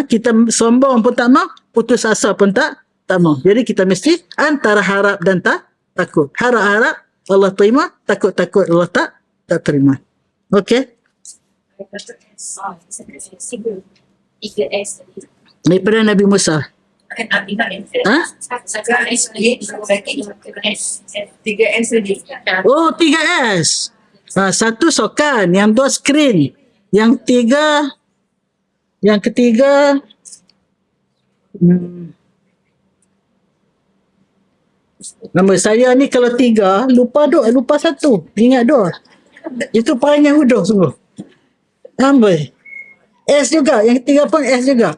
Kita sombong pun tak mau, putus asa pun tak mau. Jadi kita mesti antara harap dan takut. Harap-harap Allah terima, takut-takut Allah tak tak terima. Okey? Tiga S tadi. Daripada Nabi Musa. Ha? Tiga S tadi. Oh, 3S. Satu sokan, yang dua skrin. Yang ketiga nama saya ni kalau 3 lupa satu, ingat 2. Itu perangai huduh sungguh. Amboi. S juga, yang ketiga pun S juga.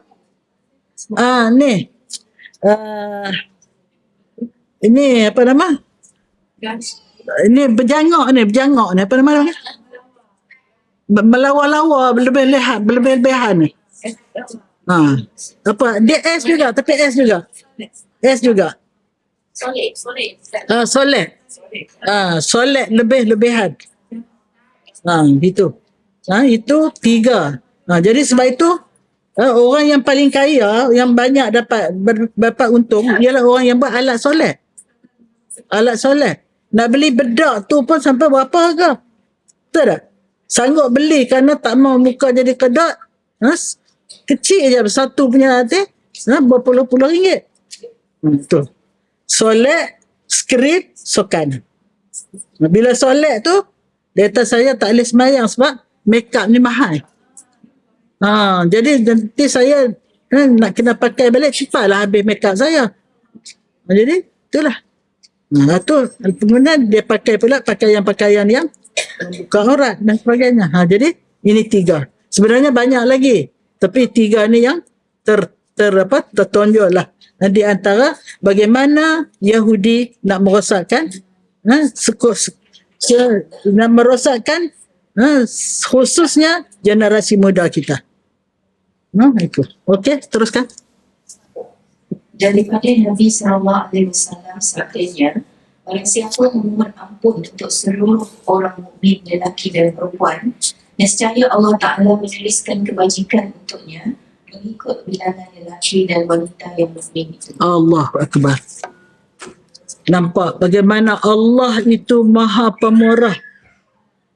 Ni. Ini apa nama? Ini berjangok ni, apa nama dia? Melawa-lawa, berlebih-lebihan ni. Apa? Dia S juga, tapi S juga. S juga. Soleh. Soleh lebih-lebihan. Itu. Itu 3. Jadi sebab itu orang yang paling kaya, yang banyak dapat untung ialah orang yang buat alat soleh. Alat soleh. Nak beli bedak tu pun sampai berapa harga? Betul tak? Sanggup beli kerana tak mau muka jadi kedok. Kecil je satu punya hati. Berpuluh-puluh ringgit. Betul. Solek, skrip, sokan. Bila solek tu, data saya tak boleh semayang sebab make up ni mahal. Jadi nanti saya nak kena pakai balik, cepatlah habis make up saya. Jadi, itulah. Tu kemudian dia pakai pula pakaian yang membuka aurat dan sebagainya. Jadi, ini 3. Sebenarnya banyak lagi. Tapi 3 ni yang tertonjol lah. Di antara bagaimana Yahudi nak merosakkan nak merosakkan khususnya generasi muda kita. Itu. Okey, teruskan. Daripada Nabi SAW sabdanya, barang siapa memohon ampun untuk seluruh orang mukmin lelaki dan perempuan, nescaya Allah Ta'ala menuliskan kebajikan untuknya mengikut bilangan lelaki dan wanita yang mukmin itu. Allahu Akbar. Nampak bagaimana Allah itu Maha Pemurah.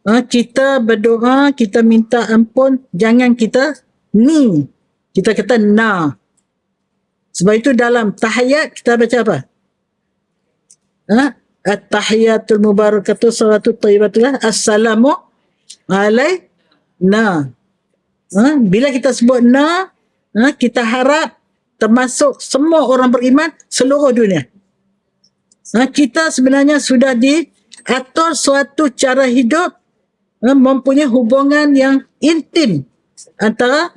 Kita berdoa, kita minta ampun, jangan kita ni. Kita kata na. Sebab itu dalam tahiyat kita baca apa? At-tahiyatul mubarakatuh salatu thayyibatullah assalamu alaina. Bila kita sebut na, kita harap termasuk semua orang beriman seluruh dunia. Kita sebenarnya sudah diatur suatu cara hidup mempunyai hubungan yang intim antara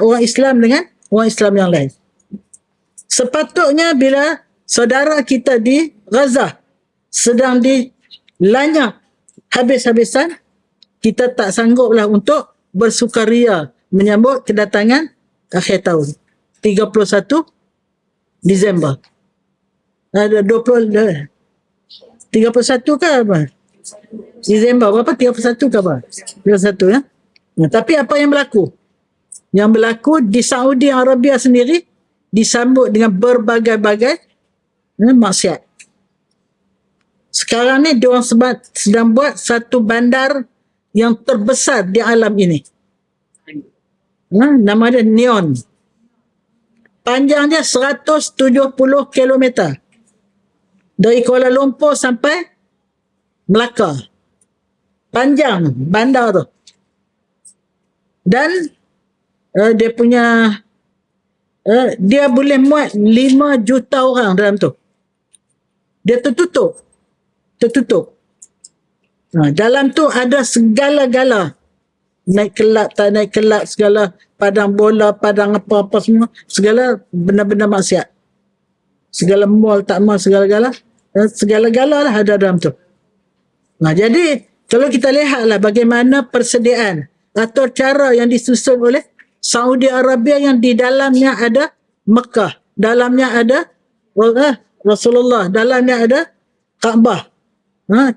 orang Islam dengan orang Islam yang lain. Sepatutnya bila saudara kita di Gaza sedang dilanyap habis-habisan, kita tak sangguplah untuk bersukaria menyambut kedatangan akhir tahun 31 Disember. Ada 31 ke apa? Disember berapa? 31 ke apa? 31 ya. Tapi apa yang berlaku? Yang berlaku di Saudi Arabia sendiri disambut dengan berbagai-bagai maksiat. Sekarang ni diorang sedang buat satu bandar yang terbesar di alam ini. Nama dia Neon. Panjangnya 170 kilometer. Dari Kuala Lumpur sampai Melaka. Panjang bandar tu. Dan dia punya dia boleh muat 5 juta orang dalam tu. Dia tertutup. Dalam tu ada segala-gala. Naik kelab, tak naik kelab, segala padang bola, padang apa-apa semua. Segala benda-benda maksiat. Segala mall, tak mall, segala-gala. Segala-gala lah ada dalam tu. Jadi, kalau kita lihatlah bagaimana persediaan atau cara yang disusun oleh Saudi Arabia yang di dalamnya ada Mekah, dalamnya ada Rasulullah, dalamnya ada Kaabah.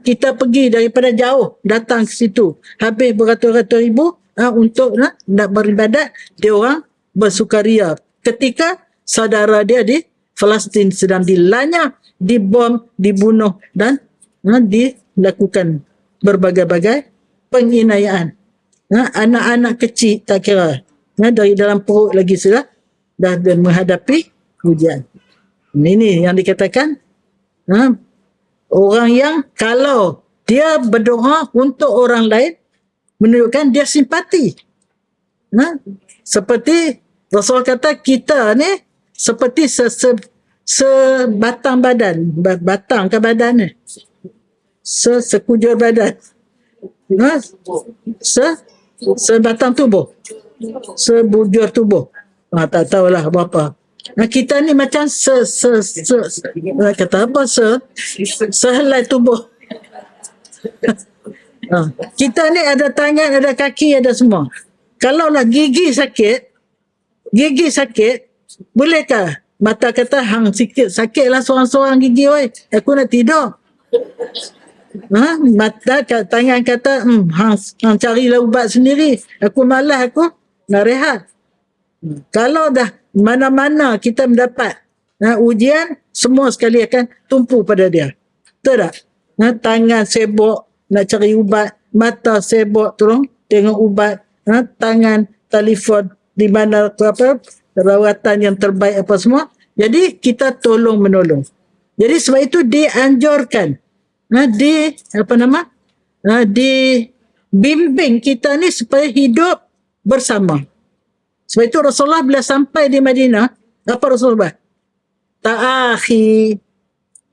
Kita pergi daripada jauh datang ke situ, habis beratus-ratus ribu untuk nak beribadat. Dia orang bersukaria ketika saudara dia di Palestin sedang dilanyap, dibom, dibunuh dan dilakukan berbagai-bagai penginayaan. Anak-anak kecil tak kira. Dari dalam perut lagi sudah dah menghadapi ujian. Ini yang dikatakan orang yang kalau dia berdoa untuk orang lain menunjukkan dia simpati. Seperti Rasul kata kita ni seperti sebatang badan. Batang ke badan ni? Sekujur badan. Sebatang tubuh. Sebujur tubuh. Tak tahulah berapa. Kita ni macam kata apa? Sehelai tubuh. Kita ni ada tangan, ada kaki, ada semua. Kalau nak gigi sakit, bolehkah mata kata hang sikit sakitlah seorang-seorang gigi, oi, aku nak tidur. Mata tangan kata hang carilah ubat sendiri, aku malas, aku nak rehat. Kalau dah mana-mana kita mendapat ujian, semua sekali akan tumpu pada dia. Betul tak? Tangan sibuk nak cari ubat, mata sibuk tolong tengok ubat, tangan telefon di mana apa rawatan yang terbaik apa semua. Jadi kita tolong menolong. Jadi sebab itu dianjurkan dibimbing kita ni supaya hidup bersama. Sebab itu Rasulullah bila sampai di Madinah, apa Rasulullah buat? Ta'akhi,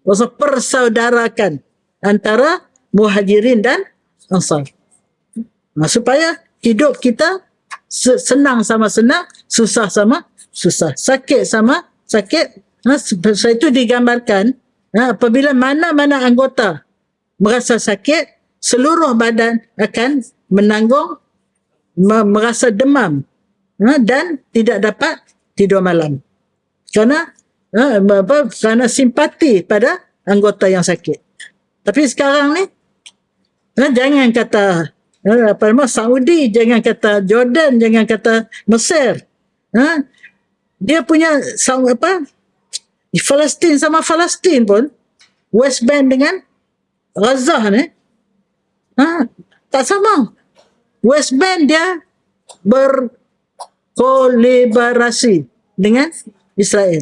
Rasul persaudarakan antara Muhajirin dan Ansar. Supaya hidup kita senang sama senang, susah sama susah, sakit sama sakit. Sebab itu digambarkan apabila mana-mana anggota merasa sakit, seluruh badan akan menanggung, merasa demam dan tidak dapat tidur malam. Kerana simpati pada anggota yang sakit. Tapi sekarang ni jangan kata Saudi, jangan kata Jordan, jangan kata Mesir. Dia punya Palestin sama Palestin pun, West Bank dengan Gaza ni tak sama. West Bank dia berkolaborasi dengan Israel.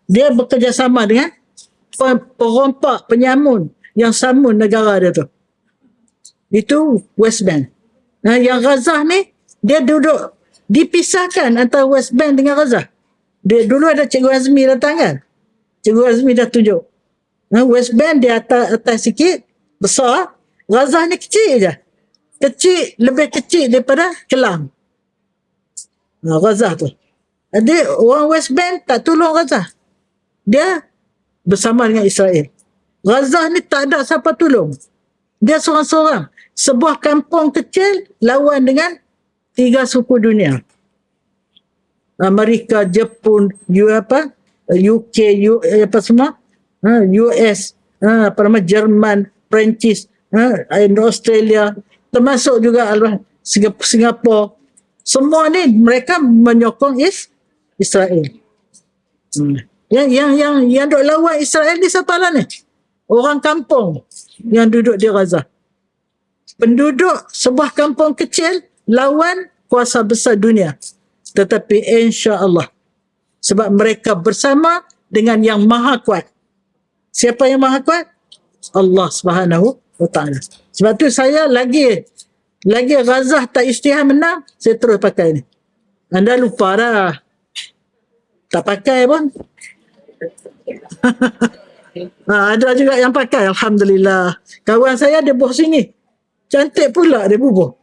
Dia bekerjasama dengan perompak, penyamun yang samun negara dia tu. Itu West Bank. Yang Gaza ni dia duduk dipisahkan antara West Bank dengan Gaza. Dia dulu ada Cikgu Azmi datang kan. Cikgu Azmi dah tunjuk. West Bank dia atas sikit, besar. Gaza ni kecil je. Kecil, lebih kecil daripada Kelang. Gaza tu. Jadi orang West Bank tak tolong Gaza. Dia bersama dengan Israel. Gaza ni tak ada siapa tolong. Dia seorang-seorang. Sebuah kampung kecil lawan dengan 3 suku dunia. Amerika, Jepun, UK, apa semua, US, Jerman, Perancis, Australia, termasuk juga Singapura. Semua ni mereka menyokong Israel. Yang duk lawan Israel ni siapa lah ni? Orang kampung yang duduk di Gaza. Penduduk sebuah kampung kecil lawan kuasa besar dunia. Tetapi insya-Allah, sebab mereka bersama dengan yang maha kuat. Siapa yang maha kuat? Allah Subhanahu wa ta'ala. Sebab tu saya lagi Gaza tak Isytihad menang, saya terus pakai ni. Anda lupa dah. Tak pakai pun. Ada juga yang pakai, alhamdulillah. Kawan saya dia buh sini. Cantik pula dia bubuh.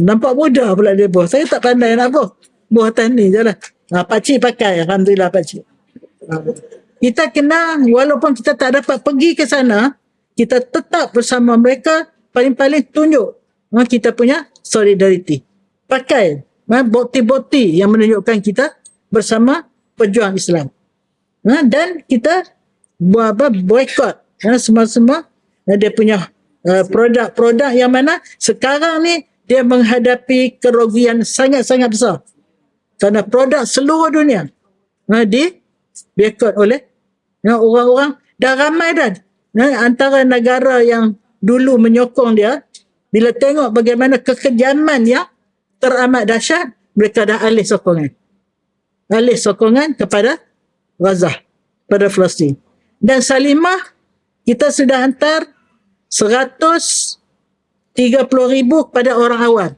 Nampak mudah pula dia buh. Saya tak pandai nak buh. Buh atas ni je lah. Pakcik pakai, alhamdulillah pakcik. Kita kena, walaupun kita tak dapat pergi ke sana, kita tetap bersama mereka, paling-paling tunjuk kita punya solidariti. Pakai bukti-bukti yang menunjukkan kita bersama pejuang Islam. Dan kita boykot semua-semua dia punya produk-produk yang mana sekarang ni dia menghadapi kerugian sangat-sangat besar. Kerana produk seluruh dunia di boykot oleh orang-orang. Dah ramai dah antara negara yang dulu menyokong dia, bila tengok bagaimana kekejaman yang teramat dahsyat, mereka dah alih sokongan kepada Gaza, pada Palestin. Dan Salimah, kita sudah hantar 130,000 kepada orang awam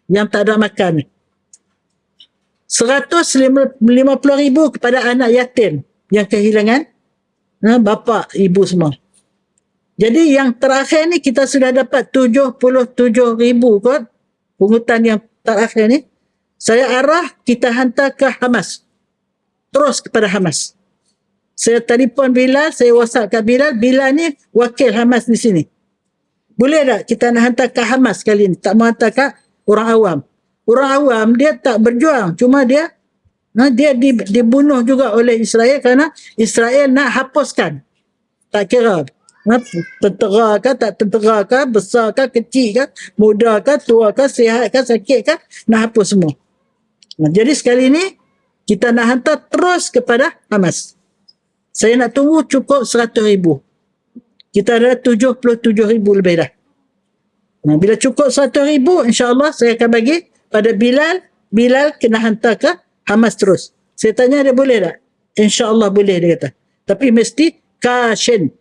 yang tak ada makan. 150,000 kepada anak yatim yang kehilangan bapa, ibu semua. Jadi yang terakhir ni kita sudah dapat 77,000 kot. Pungutan yang terakhir ni saya arah kita hantar ke Hamas. Terus kepada Hamas. Saya telefon Bilal, saya WhatsApp kat Bilal. Bilal ni wakil Hamas di sini. Boleh tak kita nak hantar ke Hamas kali ni? Tak mau hantar ke orang awam. Orang awam dia tak berjuang. Cuma dia dibunuh juga oleh Israel kerana Israel nak hapuskan. Tak kira. Tentera kah, tak tentera kah, besar kah, kecil kah, muda kah, tua kah, sihat kah, sakit kah, nak hapus semua. Jadi sekali ni kita nak hantar terus kepada Hamas. Saya nak tunggu cukup 100,000. Kita ada 77,000 lebih dah. Bila cukup 100,000, insyaAllah saya akan bagi pada Bilal. Bilal kena hantar ke Hamas terus. Saya tanya dia boleh tak? InsyaAllah boleh, dia kata. Tapi mesti kashin.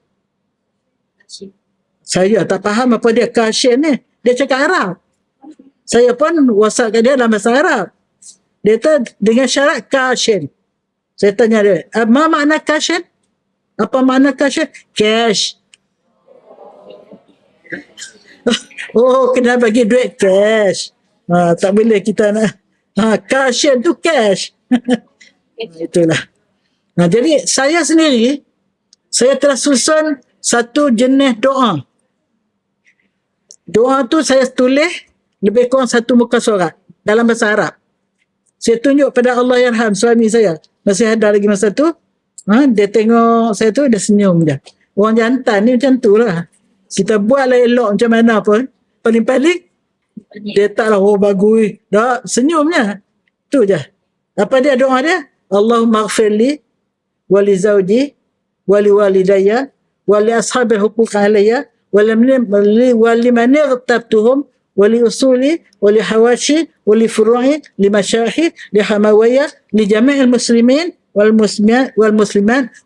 Saya tak faham apa dia kashin ni. Dia cakap Arab. Saya pun WhatsApp kat dia dalam bahasa Arab. Dia kata dengan syarat kashin. Saya tanya dia, apa makna kashin? Apa makna kashin? Cash. Oh, kena bagi duit cash. Tak boleh kita nak. Kashin tu cash. Itulah. Jadi saya sendiri, saya telah susun satu jenis doa. Doa tu saya tulis lebih kurang satu muka surat dalam bahasa Arab. Saya tunjuk pada Allahyarham, suami saya. Masih ada lagi masa tu. Dia tengok saya tu, dia senyum je. Orang jantan ni macam tu lah. Kita buatlah elok macam mana pun. Paling-paling, dia taklah, oh bagus. Dah, senyumnya. Tu je. Apa dia doa dia? Allahumma ghafirli, wali zawji, wali walidayya, wali ashabil huquq alayya, wali manirtabtuhum, wali usuli, wali hawashi, wali furu'i, li masyahi, li hamawaya, li jami'il muslimin, wal muslimat,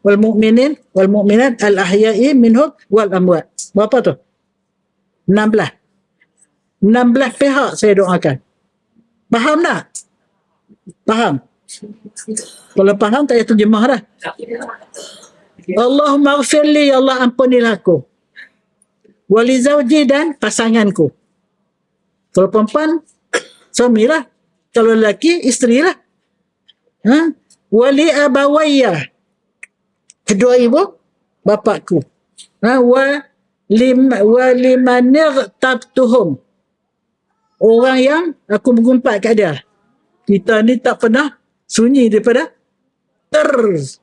wal mu'minin, wal mu'minat, al ahya'i minhum, wal amwat. Berapa tu? 16. 16 pihak saya doakan. Faham tak? Faham? Kalau faham tak payah terjemah dah. Allahumma ghafirli, ya Allah ampunilah aku. Wali zawji, dan pasanganku. Kalau perempuan, suamilah. Kalau lelaki, isterilah. Wali abawayya, kedua ibu, bapakku. Walimanirtabtuhum, orang yang aku mengumpat kat dia. Kita ni tak pernah sunyi daripada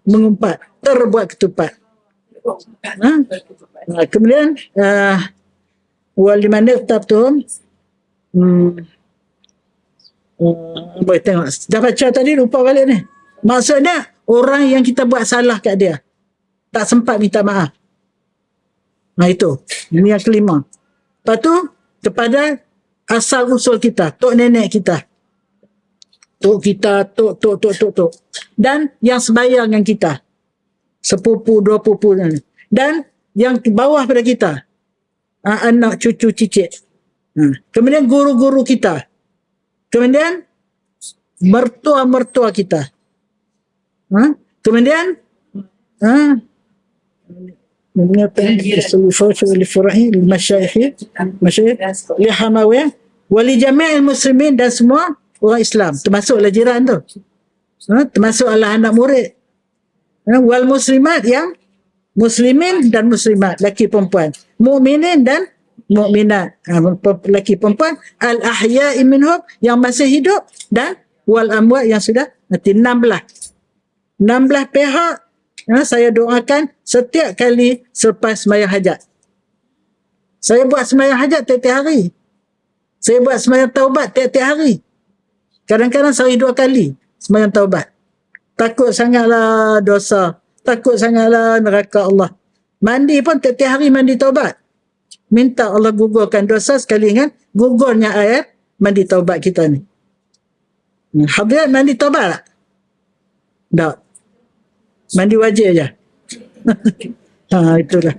mengumpat, buat ketupat. Kemudian walimanirtabtuhum, boleh tengok. Dah baca tadi, lupa balik ni. Maksudnya, orang yang kita buat salah kat dia, tak sempat minta maaf. Itu. Ini yang kelima. Lepas tu, kepada asal usul kita, tok nenek kita. Tok kita, tok. Dan yang sebayang dengan kita. Sepupu, dua pupu. Dan yang bawah pada kita. Anak, cucu, cicit. Kemudian guru-guru kita. Kemudian mertua-mertua kita. Kemudian wali jami'il muslimin, dan semua orang Islam, termasuklah jiran tu, termasuklah anak murid, wal muslimat, yang muslimin dan muslimat, laki perempuan, mukminin dan mukminat, laki perempuan, al ahya'i minhum, yang masih hidup, dan wal amwat, yang sudah mati. 16 pihak saya doakan setiap kali selepas sembahyang hajat. Saya buat sembahyang hajat tiap-tiap hari. Saya buat sembahyang taubat tiap-tiap hari. Kadang-kadang sehari 2 kali sembahyang taubat. Takut sangatlah dosa. Takut sangatlah neraka Allah. Mandi pun setiap hari mandi taubat. Minta Allah gugurkan dosa sekali dengan gugurnya air mandi taubat kita ni. Hadirat mandi taubat tak? Tak. Mandi wajib je. Itulah.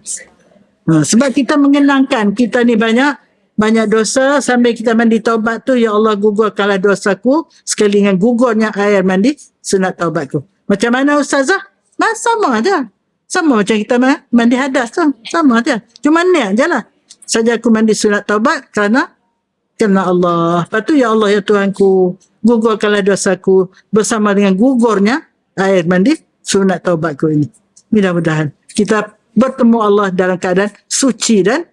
Sebab kita mengenangkan kita ni banyak dosa, sambil kita mandi taubat tu, ya Allah gugurkanlah dosaku sekali dengan gugurnya air mandi sunat taubatku. Macam mana Ustazah? Sama aja. Sama macam kita mandi hadas tu. Sama aja. Cuma niat je lah. Saja aku mandi sunat taubat kerana Allah. Lepas tu, ya Allah ya Tuhanku, gugurkanlah dosaku bersama dengan gugurnya air mandi sunat taubatku ini. Mudah-mudahan kita bertemu Allah dalam keadaan suci dan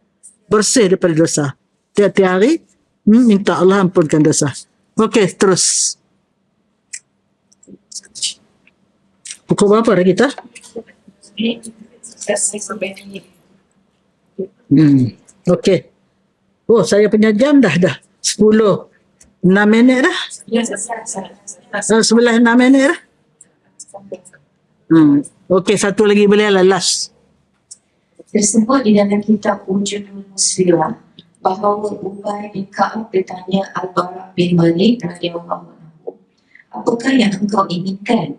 bersih daripada dosa. Tiap-tiap hari minta Allah ampunkan dosa. Okey, terus. Pukul berapa dah kita? Okey. Oh, saya punya jam dah 10:06 minit dah. 11:06 dah. Okey, satu lagi boleh lah, last. Tersebut di dalam kitab Wujudul Muslimat bahawa Ubay bin Ka'ab bertanya Al-Bara bin Malik radhiyallahu anhu, apakah yang engkau inginkan?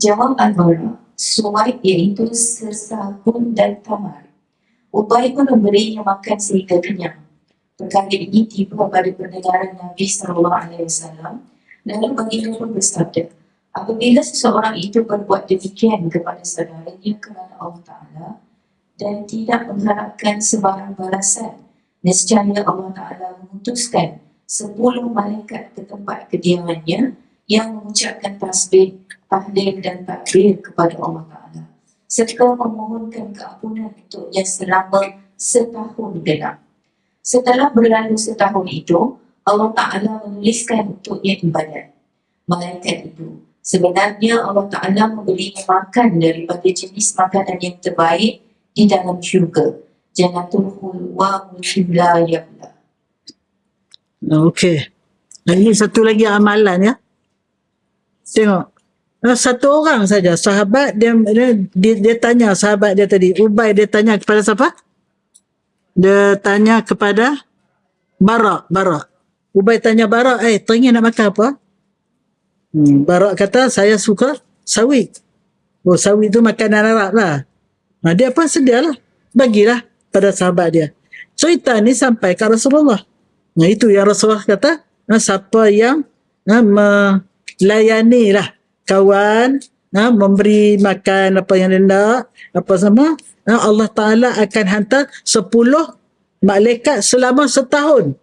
Jawab Al-Bara, suwaid iaitu sersabun dan tamar. Ubay pun memberinya makan sehingga kenyang. Perkara ini tiba pada pendengaran Nabi SAW, lalu baginda pun bersabda, apabila seseorang itu berbuat demikian kepada saudaranya kerana Allah Ta'ala dan tidak mengharapkan sebarang balasan, nescaya Allah Ta'ala mengutuskan 10 malaikat ke tempat kediamannya yang mengucapkan tasbih, tahlil dan takbir kepada Allah Ta'ala serta memohonkan keampunan untuknya selama setahun genap. Setelah berlalu setahun itu, Allah Ta'ala menuliskan untuknya ibadat. Malaikat itu, sebenarnya Allah Ta'ala memberinya makan daripada jenis makanan yang terbaik di dalam syurga. Jannatul khulwa la yabla. Okey. Ini satu lagi amalan ya. Tengok. Satu orang saja sahabat dia tanya sahabat dia tadi, Ubay, dia tanya kepada siapa? Dia tanya kepada Bara. Ubay tanya Bara, teringin nak makan apa? Bara kata, saya suka sawit. Oh, sawit tu makanan Arab lah. Dia pun sedialah, bagilah pada sahabat dia. Cerita ni sampai ke Rasulullah. Itu yang Rasulullah kata, siapa yang melayani lah kawan, memberi makan apa yang dia nak, apa sama, Allah Ta'ala akan hantar 10 malaikat selama setahun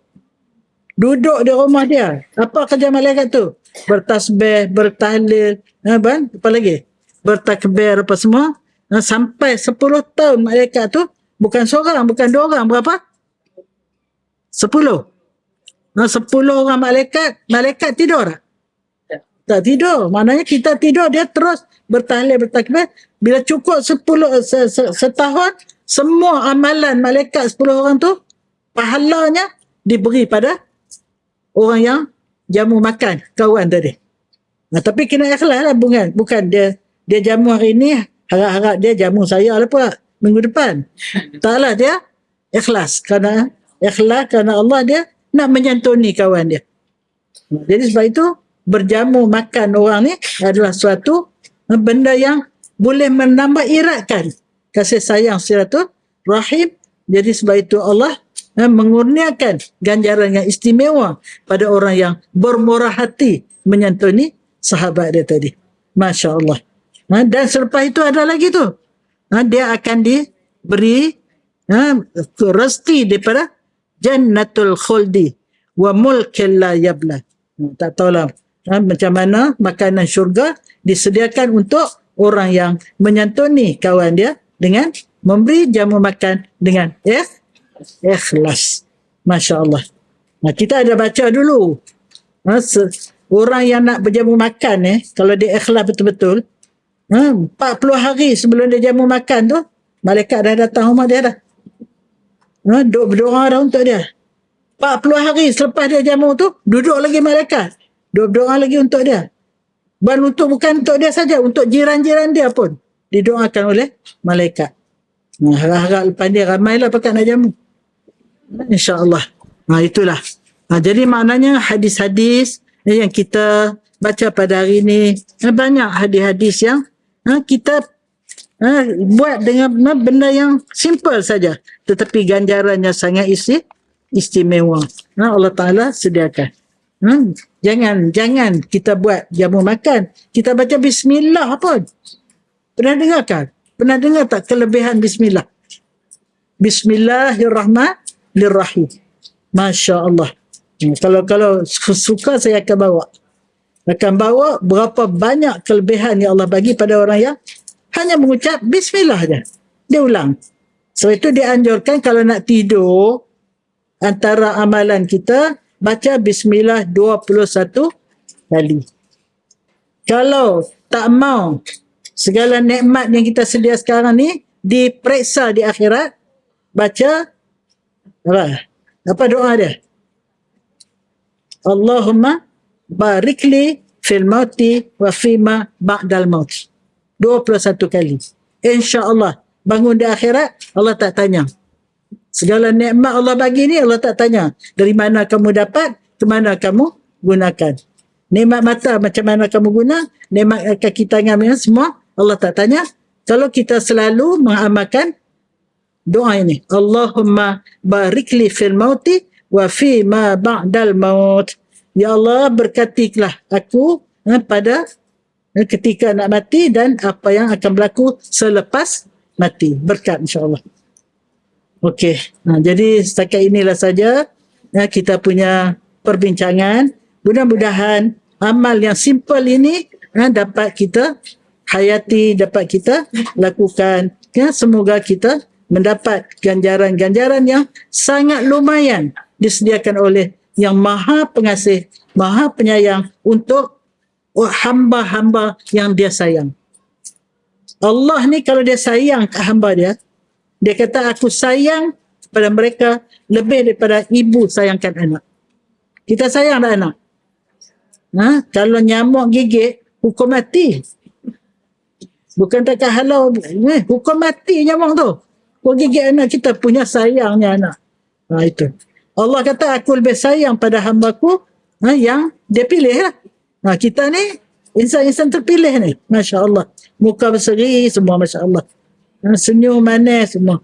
duduk di rumah dia. Apa kerja malaikat tu? Bertasbih, bertahlil, apa lagi? Bertakbir, apa semua. Sampai 10 tahun malaikat tu, bukan seorang, bukan 2 orang, berapa? 10. 10 orang malaikat tidur tak? Tak tidur. Maknanya kita tidur, dia terus bertahlil, bertakbir. Bila cukup 10 setahun, semua amalan malaikat 10 orang tu, pahalanya diberi pada orang yang jamu makan, kawan tadi. Tapi kena ikhlas lah, bukan dia jamu hari ni, harap-harap dia jamu saya lah pula minggu depan. Taklah, dia ikhlas. Kerana Allah dia nak menyantuni kawan dia. Jadi sebab itu, berjamu makan orang ni adalah suatu benda yang boleh menambah iratkan kasih sayang silaturahim. Jadi sebab itu Allah mengurniakan ganjaran yang istimewa pada orang yang bermurah hati menyantuni sahabat dia tadi. Masya Allah. Dan selepas itu ada lagi tu, dia akan diberi rezeki daripada jannatul khuldi wa mulkil la yabla. Tak tahulah macam mana makanan syurga disediakan untuk orang yang menyantuni kawan dia dengan memberi jamu makan dengan ikhlas. Masya Allah. Kita ada baca dulu. Orang yang nak berjamu makan kalau dia ikhlas betul-betul, 40 hari sebelum dia jamu makan tu, malaikat dah datang rumah dia dah. Berdoa dah untuk dia. 40 hari selepas dia jamu tu, duduk lagi malaikat. Doa lagi untuk dia. Bukan untuk dia saja, untuk jiran-jiran dia pun didoakan oleh malaikat. Harap-harap lepas ni ramailah pakat nak jamu. InsyaAllah. Itulah. Jadi maknanya hadis-hadis yang kita baca pada hari ini, banyak hadis-hadis yang kita buat dengan benda yang simple saja, tetapi ganjarannya sangat istimewa. Allah Ta'ala sediakan. Jangan kita buat jamu makan, kita baca bismillah pun. Pernah dengarkan? Pernah dengar tak kelebihan bismillah? Bismillahirrahmanirrahim. Masya Allah. Kalau suka saya akan bawa berapa banyak kelebihan yang Allah bagi pada orang yang hanya mengucap bismillah saja. Dia ulang. Sebab itu dianjurkan kalau nak tidur, antara amalan kita baca bismillah 21 kali. Kalau tak mau segala nikmat yang kita sedia sekarang ni diperiksa di akhirat, baca apa doa dia? Allahumma barikli fil mauti wa fima ba'dal maut. 21 kali. InsyaAllah bangun di akhirat Allah tak tanya. Segala nikmat Allah bagi ni Allah tak tanya dari mana kamu dapat, ke mana kamu gunakan. Nikmat mata macam mana kamu guna, nikmat kaki tangan semua Allah tak tanya. Kalau kita selalu mengamalkan doa ini, Allahumma barikli fil mauti wa fi ma ba'dal maut. Ya Allah, berkatilah aku pada ketika nak mati dan apa yang akan berlaku selepas mati. Berkat insyaAllah. Okey. Jadi setakat inilah saja kita punya perbincangan. Mudah-mudahan amal yang simple ini dapat kita hayati, dapat kita lakukan. Semoga kita mendapat ganjaran-ganjaran yang sangat lumayan disediakan oleh yang maha pengasih, maha penyayang untuk hamba-hamba yang dia sayang. Allah ni kalau dia sayang ke hamba dia, dia kata aku sayang kepada mereka lebih daripada ibu sayangkan anak. Kita sayang tak anak? Kalau nyamuk gigit, hukum mati. Bukan takkan halau, hukum mati nyamuk tu. Kau gigit anak kita, punya sayangnya anak. Itu. Allah kata aku lebih sayang pada hamba-Ku yang dia pilih lah. Kita ni insan-insan terpilih ni. Masya Allah. Muka berseri semua Masya Allah. Senyum manis semua.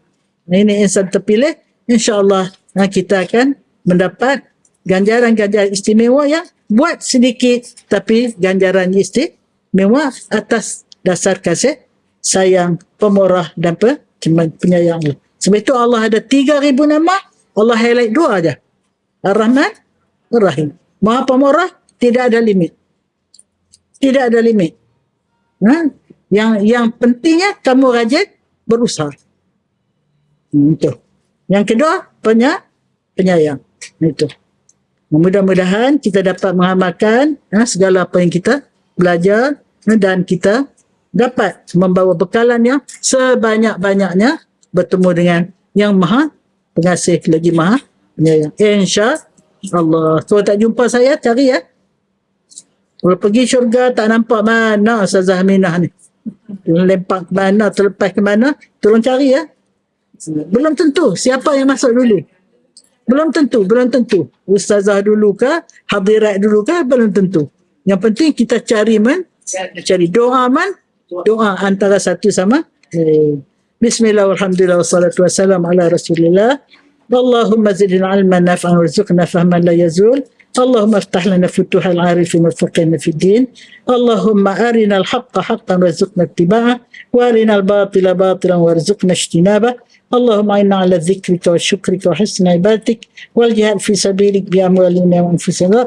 Ini insan terpilih. Insya Allah kita akan mendapat ganjaran-ganjaran istimewa yang buat sedikit tapi ganjaran istimewa atas dasar kasih sayang, pemurah dan penyayang. Sebab itu Allah ada 3,000 nama. Allah highlight 2 aja. Ar-Rahman, Ar-Rahim. Maha pemurah, tidak ada limit. Tidak ada limit. Yang pentingnya kamu rajin berusaha. Itu. Yang kedua, penyayang. Itu. Mudah-mudahan kita dapat mengamalkan segala apa yang kita belajar dan kita dapat membawa bekalan yang sebanyak-banyaknya bertemu dengan yang maha pengasih lagi maha penyayang. InsyaAllah. Kalau tak jumpa saya, cari ya. Kalau pergi syurga tak nampak mana Ustazah Aminah ni. Lempak ke mana, terlepas ke mana, tolong cari ya. Belum tentu siapa yang masuk dulu. Belum tentu. Ustazah dulu ke, hadirat dulu ke, belum tentu. Yang penting kita cari doa doa antara satu sama Bismillah walhamdulillah wassalatu wassalamu ala rasulillah. Allahumma zidna ilman naf'an warzuqna fahman la yazul. اللهم افتح لنا فتوح العارفين وفقهنا في الدين. اللهم أرنا الحق حقا وارزقنا اتباعه وأرنا الباطل باطلا وارزقنا اجتنابه. اللهم إنا على ذكرك وشكرك وحسن عبادتك والجهاد في سبيلك بأموالنا وأنفسنا.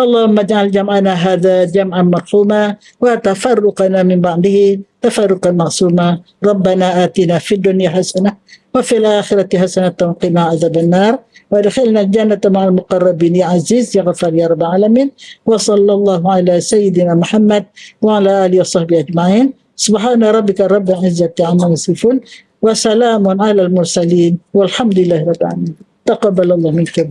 اللهم اجعل جمعنا هذا جمعا مرحوما وتفرقنا من بعده تفرقا معصوما. ربنا آتنا في الدنيا حسنة وفي الآخرة حسنة وقنا عذاب النار وادخلنا الجنة مع المقربين يا عزيز يا غفار يا رب العالمين. وصلى الله على سيدنا محمد وعلى آله وصحبه أجمعين. سبحان ربك رب العزة عما يصفون وسلام على المرسلين والحمد لله رب العالمين. تقبل الله منكم.